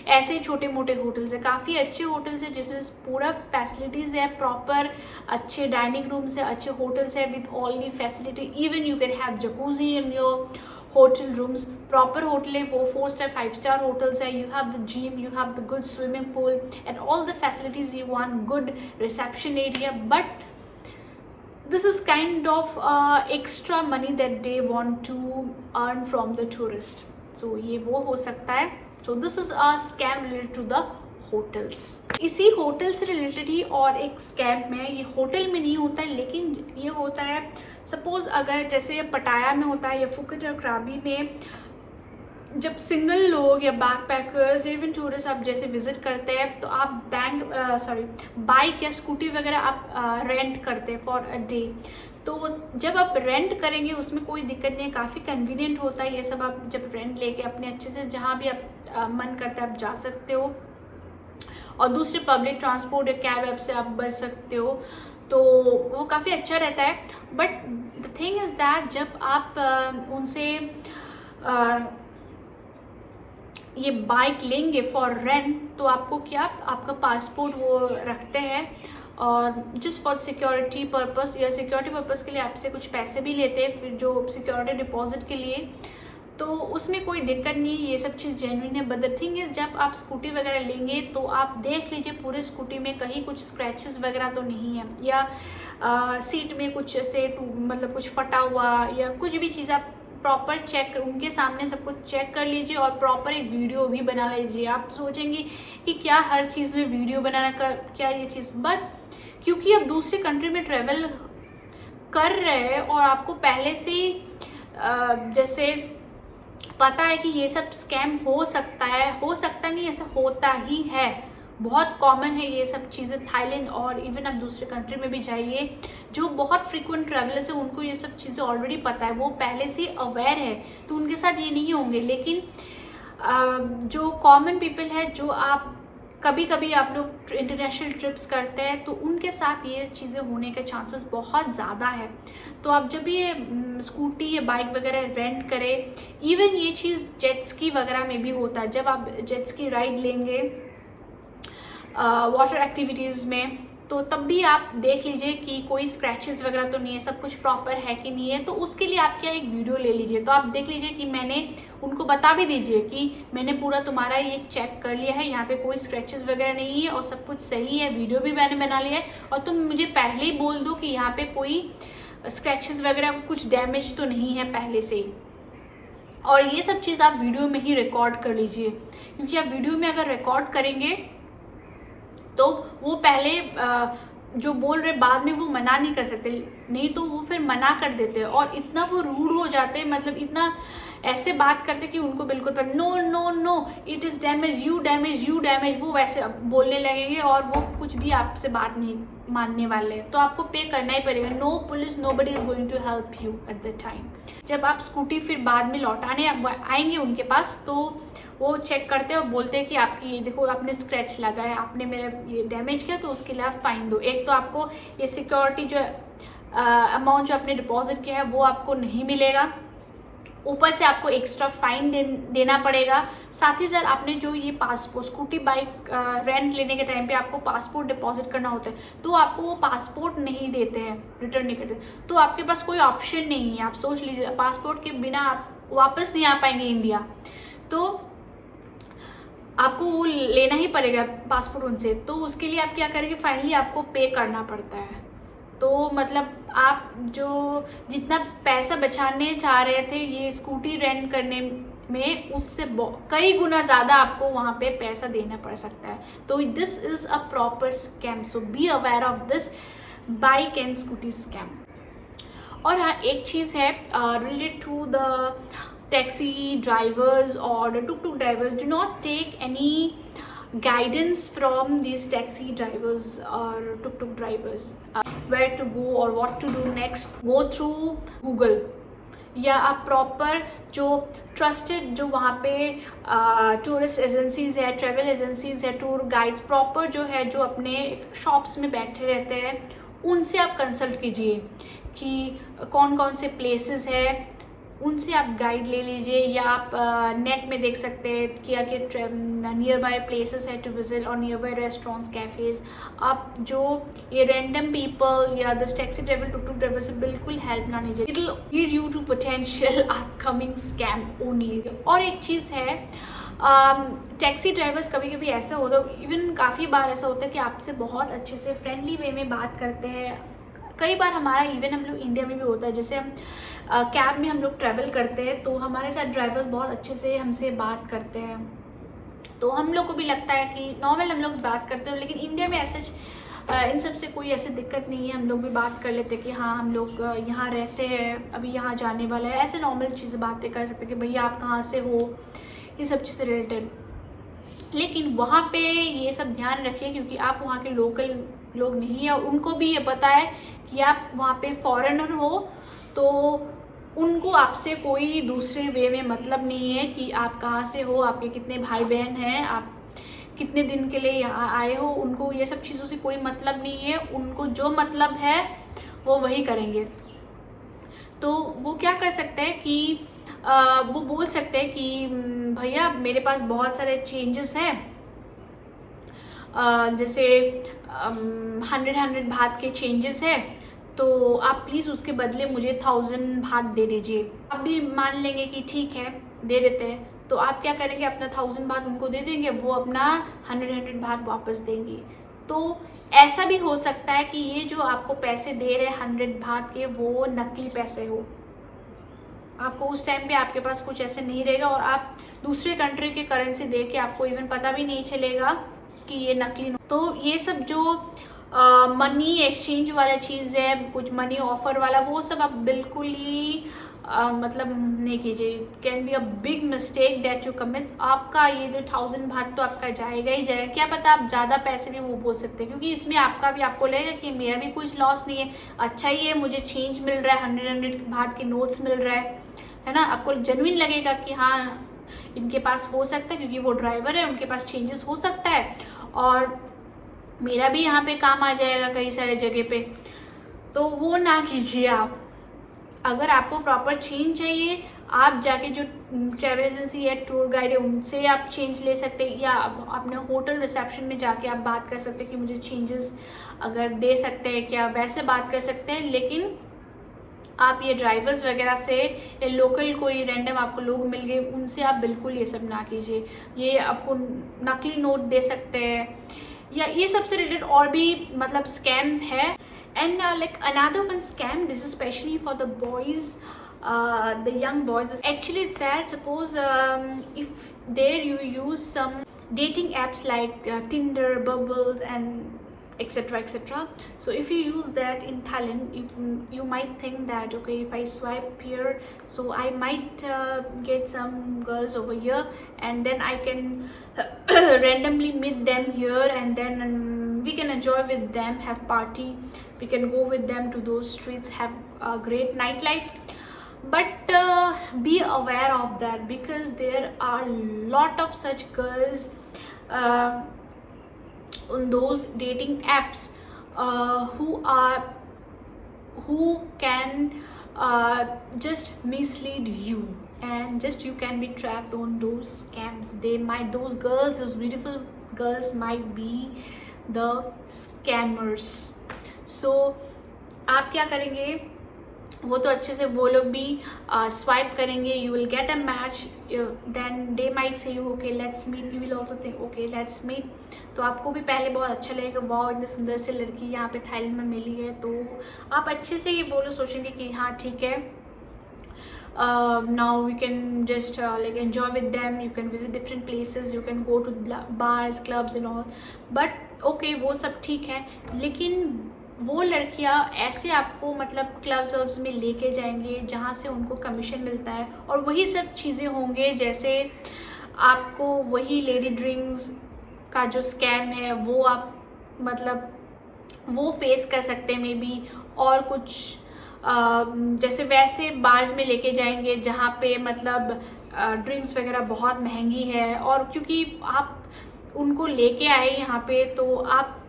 ऐसे छोटे मोटे होटल्स है, काफ़ी अच्छे होटल्स है जिसमें पूरा फैसिलिटीज़ है, प्रॉपर अच्छे डाइनिंग रूम्स है, अच्छे होटल्स है with all the facility. Even you can have jacuzzi in your hotel rooms, proper hotel है वो, 4 स्टार 5 स्टार होटल्स है। You have the gym, you have the good swimming pool and all the facilities you want, good reception area, but this is kind of extra money that they want to earn from the tourist, so ये वो हो सकता है। so this is a scam related to the hotels। इसी hotel से related ही और एक scam है, ये होटल में नहीं होता है लेकिन ये होता है, सपोज अगर जैसे पटाया में होता है या फुकेट और क्राबी में, जब सिंगल लोग या बैकपैकर्स इवन टूरिस्ट आप जैसे विजिट करते हैं तो आप बाइक या स्कूटी वगैरह आप रेंट करते हैं फॉर अ डे। तो जब आप रेंट करेंगे उसमें कोई दिक्कत नहीं है, काफ़ी कन्वीनियंट होता है ये सब। आप जब रेंट लेके अपने अच्छे से जहाँ भी आप मन करता है आप जा सकते हो, और दूसरे पब्लिक ट्रांसपोर्ट या कैब ऐप से आप बच सकते हो, तो वो काफ़ी अच्छा रहता है। But the thing is that जब आप उनसे ये बाइक लेंगे फॉर रेंट, तो आपको क्या, आपका पासपोर्ट वो रखते हैं और जस्ट फॉर सिक्योरिटी पर्पस, या सिक्योरिटी पर्पस के लिए आपसे कुछ पैसे भी लेते हैं फिर जो सिक्योरिटी डिपॉजिट के लिए, तो उसमें कोई दिक्कत नहीं है, ये सब चीज़ जेन्युइन है। बट द थिंग इज़ जब आप स्कूटी वगैरह लेंगे तो आप देख लीजिए पूरे स्कूटी में कहीं कुछ स्क्रैचेस वगैरह तो नहीं है, या सीट में कुछ ऐसे मतलब कुछ फटा हुआ या कुछ भी चीज़, आप प्रॉपर चेक उनके सामने सब कुछ चेक कर लीजिए और प्रॉपर एक वीडियो भी बना लीजिए। आप सोचेंगे कि क्या हर चीज़ में वीडियो बनाना का क्या ये चीज़, बट क्योंकि आप दूसरे कंट्री में ट्रैवल कर रहे हैं और आपको पहले से जैसे पता है कि ये सब स्कैम हो सकता है, हो सकता नहीं, ऐसा होता ही है, बहुत कॉमन है ये सब चीज़ें। थाईलैंड और इवन आप दूसरे कंट्री में भी जाइए, जो बहुत फ्रीक्वेंट ट्रैवलर्स है उनको ये सब चीज़ें ऑलरेडी पता है, वो पहले से अवेयर है, तो उनके साथ ये नहीं होंगे। लेकिन जो कॉमन पीपल है, जो आप कभी कभी आप लोग इंटरनेशनल ट्रिप्स करते हैं, तो उनके साथ ये चीज़ें होने के चांसेस बहुत ज़्यादा है। तो आप जब ये स्कूटी या बाइक वगैरह रेंट करें, इवन ये चीज़ जेट्स की वगैरह में भी होता है, जब आप जेट्स की राइड लेंगे वाटर एक्टिविटीज़ में, तो तब भी आप देख लीजिए कि कोई स्क्रैचेस वगैरह तो नहीं है, सब कुछ प्रॉपर है कि नहीं है। तो उसके लिए आप क्या एक वीडियो ले लीजिए, तो आप देख लीजिए कि मैंने उनको बता भी दीजिए कि मैंने पूरा तुम्हारा ये चेक कर लिया है, यहाँ पे कोई स्क्रैचेस वगैरह नहीं है और सब कुछ सही है, वीडियो भी मैंने बना लिया है, और तुम मुझे पहले ही बोल दो कि यहाँ पे कोई स्क्रैचेस वगैरह कुछ डैमेज तो नहीं है पहले से ही। और ये सब चीज़ आप वीडियो में ही रिकॉर्ड कर लीजिए, क्योंकि आप वीडियो में अगर रिकॉर्ड करेंगे तो वो पहले जो बोल रहे बाद में वो मना नहीं कर सकते, नहीं तो वो फिर मना कर देते हैं और इतना वो रूड हो जाते हैं, मतलब इतना ऐसे बात करते कि उनको बिल्कुल पता, no no no it is damage, you damage, you damage, वो वैसे बोलने लगेंगे और वो कुछ भी आपसे बात नहीं मानने वाले हैं। तो आपको पे करना ही पड़ेगा। No police, nobody is going to help you at the time. जब आप स्कूटी फिर बाद में लौटाने आएंगे उनके पास, तो वो चेक करते हैं और बोलते हैं कि आपकी ये देखो, आपने स्क्रैच लगा है, आपने मेरा ये डैमेज किया, तो उसके लिए आप फाइन दो। एक तो आपको ये सिक्योरिटी जो अमाउंट जो आपने डिपॉजिट किया है वो आपको नहीं मिलेगा, ऊपर से आपको एक्स्ट्रा फाइन देना पड़ेगा। साथ ही साथ आपने जो ये पासपोर्ट, स्कूटी बाइक रेंट लेने के टाइम पे आपको पासपोर्ट डिपॉजिट करना होता है, तो आपको वो पासपोर्ट नहीं देते हैं, रिटर्न नहीं करते, तो आपके पास कोई ऑप्शन नहीं है। आप सोच लीजिए, पासपोर्ट के बिना आप वापस नहीं आ पाएंगे इंडिया, तो आपको वो लेना ही पड़ेगा पासपोर्ट उनसे। तो उसके लिए आप क्या करेंगे, फाइनली आपको पे करना पड़ता है। तो मतलब आप जो जितना पैसा बचाने चाह रहे थे ये स्कूटी रेंट करने में, उससे कई गुना ज़्यादा आपको वहाँ पे पैसा देना पड़ सकता है। तो this is a proper scam, so be aware of this bike and scooty scam. और हाँ, एक चीज़ है related to the taxi drivers or the tuk-tuk drivers, do not take any guidance from these taxi drivers or tuk-tuk drivers, where to go or what to do next. Go through Google, या आप proper जो trusted जो वहाँ पे tourist agencies है, travel agencies है, tour guides proper जो है, जो अपने शॉप्स में बैठे रहते हैं, उनसे आप कंसल्ट कीजिए कि कौन कौन से प्लेसेस है, उनसे आप गाइड ले लीजिए। या आप नेट में देख सकते हैं कि नियर बाय प्लेसेस है टू विजिट और नियर बाय रेस्टोरेंट्स, कैफ़ेज़। आप जो ये रैंडम पीपल या this taxi driver, tuk tuk driver से बिल्कुल हेल्प ना लीजिए, it will lead you to potential upcoming scam only. और एक चीज़ है, टैक्सी ड्राइवर्स कभी कभी ऐसा होता है, इवन काफ़ी बार ऐसा होता है कि आपसे बहुत अच्छे से फ्रेंडली वे में बात करते हैं। कई बार हमारा इवन हम लोग इंडिया में भी होता है, जैसे हम कैब में हम लोग ट्रैवल करते हैं, तो हमारे साथ ड्राइवर्स बहुत अच्छे से हमसे बात करते हैं, तो हम लोग को भी लगता है कि नॉर्मल हम लोग बात करते हैं। लेकिन इंडिया में ऐसे इन सब से कोई ऐसी दिक्कत नहीं है, हम लोग भी बात कर लेते हैं कि हाँ हम लोग यहाँ रहते हैं, अभी यहाँ जाने वाला है, ऐसे नॉर्मल चीज़ें बातें कर सकते हैं कि भैया आप कहाँ से हो, ये सब चीज़ें रिलेटेड। लेकिन वहाँ पे ये सब ध्यान रखिए, क्योंकि आप वहाँ के लोकल लोग नहीं है, उनको भी ये पता है कि आप वहाँ पे फॉरेनर हो, तो उनको आपसे कोई दूसरे वे में मतलब नहीं है कि आप कहाँ से हो, आपके कितने भाई बहन हैं, आप कितने दिन के लिए यहाँ आए हो, उनको ये सब चीज़ों से कोई मतलब नहीं है। उनको जो मतलब है वो वही करेंगे। तो वो क्या कर सकते हैं कि वो बोल सकते हैं कि भैया मेरे पास बहुत सारे चेंजेस हैं, जैसे 100 बात के चेंजेस है, तो आप प्लीज़ उसके बदले मुझे 1000 बात दे दीजिए। आप भी मान लेंगे कि ठीक है दे देते हैं, तो आप क्या करेंगे, अपना 1000 बात उनको दे देंगे, वो अपना 100 बात वापस देंगी। तो ऐसा भी हो सकता है कि ये जो आपको पैसे दे रहे 100 बात के, वो नकली पैसे हो। आपको उस टाइम पे आपके पास कुछ ऐसे नहीं रहेगा और आप दूसरे कंट्री के करेंसी दे के आपको इवन पता भी नहीं चलेगा कि ये नकली। तो ये सब जो मनी एक्सचेंज वाला चीज़ है, कुछ मनी ऑफर वाला, वो सब आप बिल्कुल ही मतलब नहीं कीजिए। Can be a big mistake that you commit. आपका ये जो 1000 बात तो आपका जाएगा ही जाएगा, क्या पता आप ज़्यादा पैसे भी वो बोल सकते हैं, क्योंकि इसमें आपका भी आपको लगेगा कि मेरा भी कुछ लॉस नहीं है, अच्छा ही है, मुझे चेंज मिल रहा है, 100 बात के नोट्स मिल रहा है ना। आपको जेन्युइन लगेगा कि हाँ इनके पास हो सकता है, क्योंकि वो ड्राइवर है, उनके पास चेंजेस हो सकता है और मेरा भी यहाँ पे काम आ जाएगा कई सारे जगह पे। तो वो ना कीजिए आप। अगर आपको प्रॉपर चेंज चाहिए, आप जाके जो ट्रैवल एजेंसी या टूर गाइड है उनसे आप चेंज ले सकते हैं, या अपने होटल रिसेप्शन में जाके आप बात कर सकते हैं कि मुझे चेंजेस अगर दे सकते हैं क्या, वैसे बात कर सकते हैं। लेकिन आप ये ड्राइवर्स वगैरह से या लोकल कोई रैंडम आपको लोग मिल गए उनसे आप बिल्कुल ये सब ना कीजिए। ये आपको नकली नोट दे सकते हैं, या ये सबसे रिलेटेड और भी मतलब स्कैम्स है। And like another one scam, this is especially for the boys, the young boys. Actually, it's that suppose if there you use some dating apps like Tinder, Bubbles, and etc etc. So if you use that in Thailand, you might think that okay, if I swipe here, so I might get some girls over here, and then I can randomly meet them here, and then we can enjoy with them, have party, we can go with them to those streets, have a great nightlife. But be aware of that, because there are a lot of such girls on those dating apps who can just mislead you, and just you can be trapped on those scams. Those girls, those beautiful girls might be the scammers. So आप क्या करेंगे, वो तो अच्छे से वो लोग भी स्वाइप करेंगे, you will get a match, then they might say you okay let's meet, you will also think okay let's meet. तो आपको भी पहले बहुत अच्छा लगेगा, वाह इतनी सुंदर सी लड़की यहाँ पे थाईलैंड में मिली है, तो आप अच्छे से ये बोलो सोचेंगे कि हाँ ठीक है, now we can just like enjoy with them, you can visit different places, you can go to bars, clubs and all, but okay वो सब ठीक है। लेकिन वो लड़कियां ऐसे आपको मतलब क्लब्स वब्स में लेके जाएंगे जहाँ से उनको कमीशन मिलता है, और वही सब चीज़ें होंगे, जैसे आपको वही लेडी ड्रिंक्स का जो स्कैम है वो आप मतलब वो फेस कर सकते हैं मे बी, और कुछ जैसे वैसे बार्स में लेके जाएंगे जहाँ पे मतलब ड्रिंक्स वगैरह बहुत महंगी है, और क्योंकि आप उनको लेके आए यहाँ पे तो आप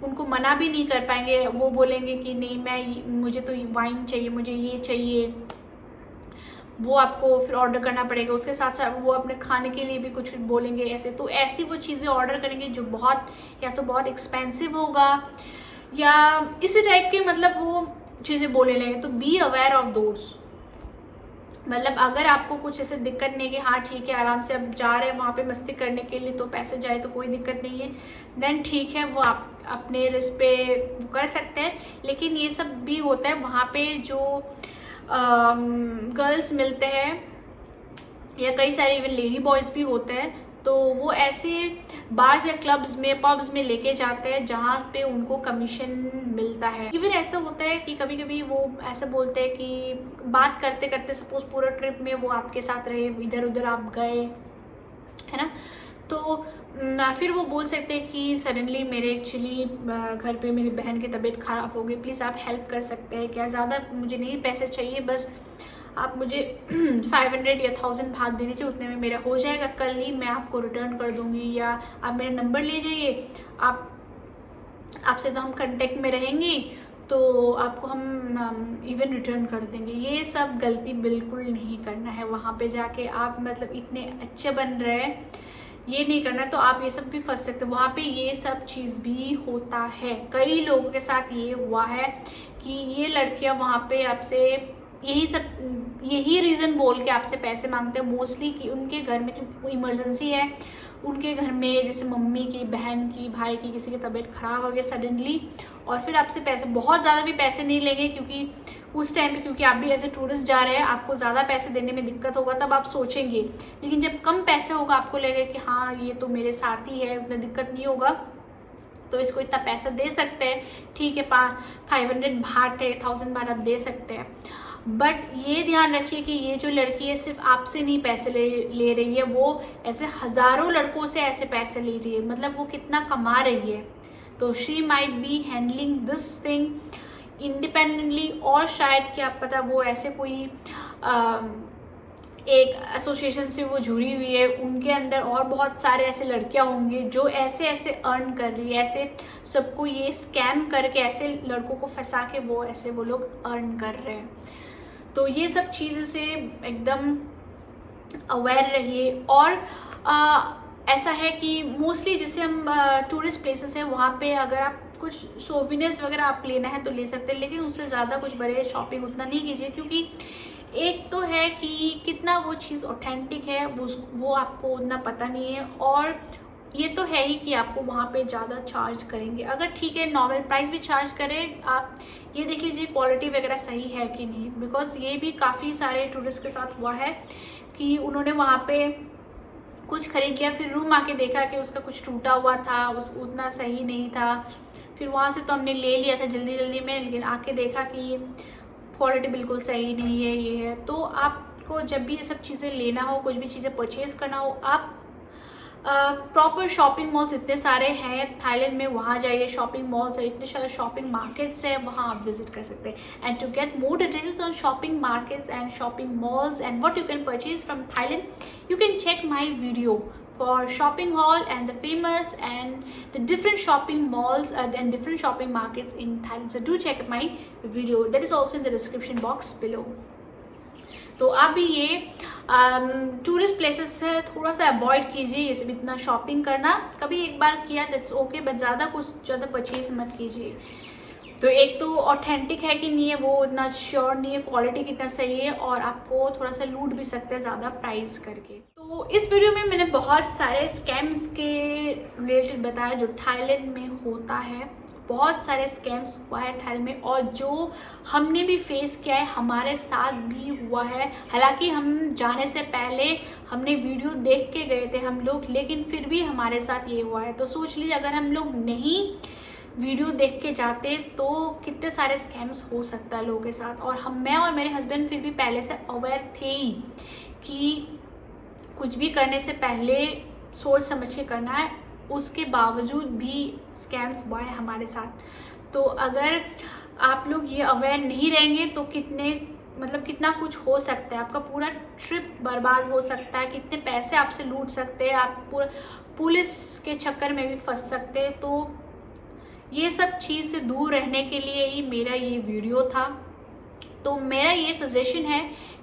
उनको मना भी नहीं कर पाएंगे, वो बोलेंगे कि नहीं मुझे तो वाइन चाहिए, मुझे ये चाहिए, वो आपको फिर ऑर्डर करना पड़ेगा। उसके साथ साथ वो अपने खाने के लिए भी कुछ बोलेंगे ऐसे, तो ऐसी वो चीज़ें ऑर्डर करेंगे जो बहुत या तो बहुत एक्सपेंसिव होगा या इसी टाइप के मतलब वो चीज़ें बोलने लगेंगे। तो बी अवेयर ऑफ दोज। मतलब अगर आपको कुछ ऐसे दिक्कत नहीं है कि हाँ ठीक है आराम से आप जा रहे हैं वहाँ पे मस्ती करने के लिए, तो पैसे जाए तो कोई दिक्कत नहीं है, देन ठीक है वो आप अपने रिस्क पे वो कर सकते हैं। लेकिन ये सब भी होता है वहाँ पे जो गर्ल्स मिलते हैं या कई सारे इवन लेडी बॉयज़ भी होते हैं, तो वो ऐसे बार्स या क्लब्स में पब्स में लेके जाते हैं जहाँ पे उनको कमीशन मिलता है। इवन ऐसा होता है कि कभी कभी वो ऐसा बोलते हैं कि बात करते करते सपोज पूरा ट्रिप में वो आपके साथ रहे, इधर उधर आप गए है ना, तो फिर वो बोल सकते हैं कि सडनली मेरे एक्चुअली घर पे मेरी बहन की तबीयत ख़राब हो गई, प्लीज़ आप हेल्प कर सकते हैं क्या, ज़्यादा मुझे नहीं पैसे चाहिए, बस आप मुझे 500 या 1000 भाग दे दीजिए, उतने में मेरा हो जाएगा, कल ही मैं आपको रिटर्न कर दूंगी, या आप मेरा नंबर ले जाइए, आपसे तो हम कांटेक्ट में रहेंगे, तो आपको हम इवन रिटर्न कर देंगे। ये सब गलती बिल्कुल नहीं करना है। वहाँ पे जाके आप मतलब इतने अच्छे बन रहे हैं, ये नहीं करना, तो आप ये सब भी फंस सकते हैं। वहाँ पे ये सब चीज़ भी होता है, कई लोगों के साथ ये हुआ है कि ये लड़कियाँ वहाँ पे आपसे यही रीज़न बोल के आपसे पैसे मांगते हैं मोस्टली, कि उनके घर में क्योंकि इमरजेंसी है, उनके घर में जैसे मम्मी की, बहन की, भाई की किसी की तबीयत ख़राब हो गई सडनली, और फिर आपसे पैसे बहुत ज़्यादा भी पैसे नहीं लेंगे, क्योंकि उस टाइम पे क्योंकि आप भी एज ए टूरिस्ट जा रहे हैं, आपको ज़्यादा पैसे देने में दिक्कत होगा, तब आप सोचेंगे। लेकिन जब कम पैसे होगा आपको लगेगा कि हाँ ये तो मेरे साथ ही है, उतना दिक्कत नहीं होगा, तो इसको इतना पैसा दे सकते हैं, ठीक है 500 बात है, 1000 बात आप दे सकते हैं। बट ये ध्यान रखिए कि ये जो लड़की है सिर्फ आपसे नहीं पैसे ले रही है, वो ऐसे हज़ारों लड़कों से ऐसे पैसे ले रही है, मतलब वो कितना कमा रही है। तो she might be handling this thing independently, और शायद क्या पता वो ऐसे कोई एक एसोसिएशन से वो जुड़ी हुई है, उनके अंदर और बहुत सारे ऐसे लड़कियां होंगी जो ऐसे ऐसे अर्न कर रही है, ऐसे सबको ये स्कैम करके ऐसे लड़कों को फंसा के वो लोग अर्न कर रहे हैं। तो ये सब चीज़ें से एकदम अवेयर रहिए। और ऐसा है कि मोस्टली जैसे हम टूरिस्ट प्लेसेस हैं वहाँ पे अगर आप कुछ सोविनियर्स वगैरह आप लेना है तो ले सकते हैं, लेकिन उससे ज़्यादा कुछ बड़े शॉपिंग उतना नहीं कीजिए, क्योंकि एक तो है कि कितना वो चीज़ ऑथेंटिक है वो आपको उतना पता नहीं है, और ये तो है ही कि आपको वहाँ पे ज़्यादा चार्ज करेंगे। अगर ठीक है नॉर्मल प्राइस भी चार्ज करें, आप ये देख लीजिए क्वालिटी वगैरह सही है कि नहीं, बिकॉज ये भी काफ़ी सारे टूरिस्ट के साथ हुआ है कि उन्होंने वहाँ पे कुछ खरीद लिया, फिर रूम आके देखा कि उसका कुछ टूटा हुआ था, उतना सही नहीं था, फिर वहाँ से तो हमने ले लिया था जल्दी जल्दी में, लेकिन आके देखा कि क्वालिटी बिल्कुल सही नहीं है, ये है। तो आपको जब भी ये सब चीज़ें लेना हो, कुछ भी चीज़ें परचेज करना हो, आप प्रॉपर शॉपिंग मॉल्स इतने सारे हैं थाईलैंड में, वहाँ जाइए। शॉपिंग मॉल्स है, इतने सारे शॉपिंग मार्केट्स है, वहाँ आप विजिट कर सकते हैं। And to get more details on shopping markets and shopping malls and what you can purchase from Thailand, you can check my video for shopping hall and the famous and the different shopping malls and different shopping markets in Thailand. So do check my video, that is also in the description box below. तो आप भी ये tourist places से थोड़ा सा avoid कीजिए, ये सब इतना शॉपिंग करना, कभी एक बार किया दैट्स ओके, बट ज़्यादा परचेज मत कीजिए। तो एक तो ऑथेंटिक है कि नहीं है वो इतना श्योर नहीं है, क्वालिटी कितना सही है, और आपको थोड़ा सा लूट भी सकते हैं ज़्यादा प्राइस करके। तो इस वीडियो में मैंने बहुत सारे स्कैम्स के रिलेटेड बताया जो थाईलैंड में होता है। बहुत सारे स्कैम्स हुआ है थाईलैंड में, और जो हमने भी फेस किया है, हमारे साथ भी हुआ है। हालांकि हम जाने से पहले हमने वीडियो देख के गए थे हम लोग, लेकिन फिर भी हमारे साथ ये हुआ है। तो सोच लीजिए अगर हम लोग नहीं वीडियो देख के जाते तो कितने सारे स्कैम्स हो सकता है लोगों के साथ। और मैं और मेरे हस्बैंड फिर भी पहले से अवेयर थे ही कि कुछ भी करने से पहले सोच समझ के करना है, उसके बावजूद भी स्कैम्स हुआ है हमारे साथ। तो अगर आप लोग ये अवेयर नहीं रहेंगे तो कितना कुछ हो सकता है, आपका पूरा ट्रिप बर्बाद हो सकता है, कितने पैसे आपसे लूट सकते हैं, आप पुलिस के चक्कर में भी फंस सकते हैं। तो ये सब चीज़ से दूर रहने के लिए ही मेरा ये वीडियो था। तो मेरा ये सजेशन है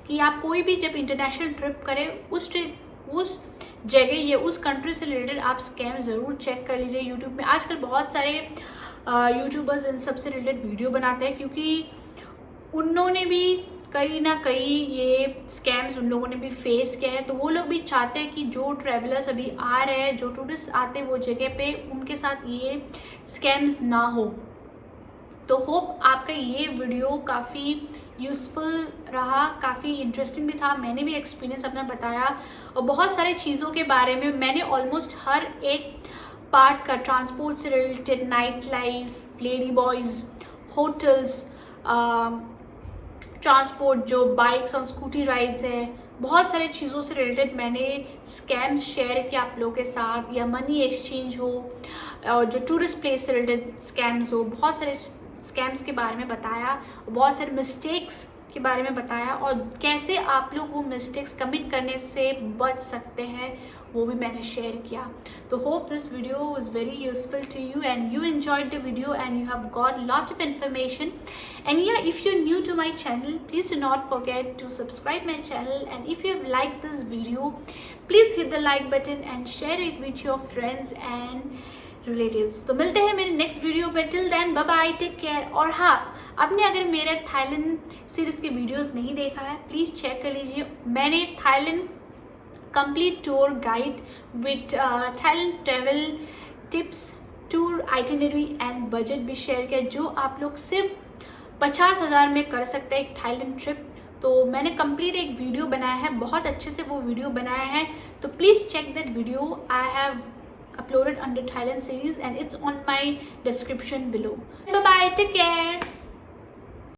कि आप कोई भी जब इंटरनेशनल ट्रिप करें उस जगह या उस कंट्री से रिलेटेड आप स्कैम ज़रूर चेक कर लीजिए। यूट्यूब में आजकल बहुत सारे यूट्यूबर्स इन सब से रिलेटेड वीडियो बनाते हैं, क्योंकि उन्होंने भी कहीं ना कहीं ये स्कैम्स उन लोगों ने भी फेस किया है। तो वो लोग भी चाहते हैं कि जो ट्रैवलर्स अभी आ रहे हैं, जो टूरिस्ट आते हैं वो जगह पे, उनके साथ ये स्कैम्स ना हो। तो होप आपका ये वीडियो काफ़ी यूज़फुल रहा, काफ़ी इंटरेस्टिंग भी था। मैंने भी एक्सपीरियंस अपना बताया, और बहुत सारी चीज़ों के बारे में मैंने ऑलमोस्ट हर एक पार्ट का, ट्रांसपोर्ट से related, night life, lady boys, hotels, transport, जो बाइक्स और स्कूटी राइड्स है, बहुत सारी चीज़ों से रिलेटेड मैंने स्कैम्स शेयर किया आप लोगों के साथ, या मनी एक्सचेंज हो, और जो टूरिस्ट प्लेस से रिलेटेड स्कैम्स हो, बहुत सारे स्कैम्स के बारे में बताया, बहुत सारे मिस्टेक्स के बारे में बताया, और कैसे आप लोग वो मिस्टेक्स कमिट करने से बच सकते हैं वो भी मैंने शेयर किया। तो hope this video was very useful to you and you enjoyed the video and you have got lot of information. And yeah, if you're new to my channel, please do not forget to subscribe my channel, and if you have liked this video, please hit the like button and share it with your friends and relatives. तो मिलते हैं मेरे next video पे, till then bye bye, take care. और हाँ, आपने अगर मेरे थाईलैंड सीरीज़ के वीडियोस नहीं देखा है प्लीज़ चेक कर लीजिए। मैंने Thailand complete tour guide with Thailand travel tips, tour itinerary and budget भी शेयर किया, जो आप लोग सिर्फ 50,000 में कर सकते हैं एक थाईलैंड ट्रिप। तो मैंने कंप्लीट एक वीडियो बनाया है, बहुत अच्छे से वो वीडियो बनाया है, तो please check that video. I have uploaded under Thailand series and it's on my description below. Bye bye, take care.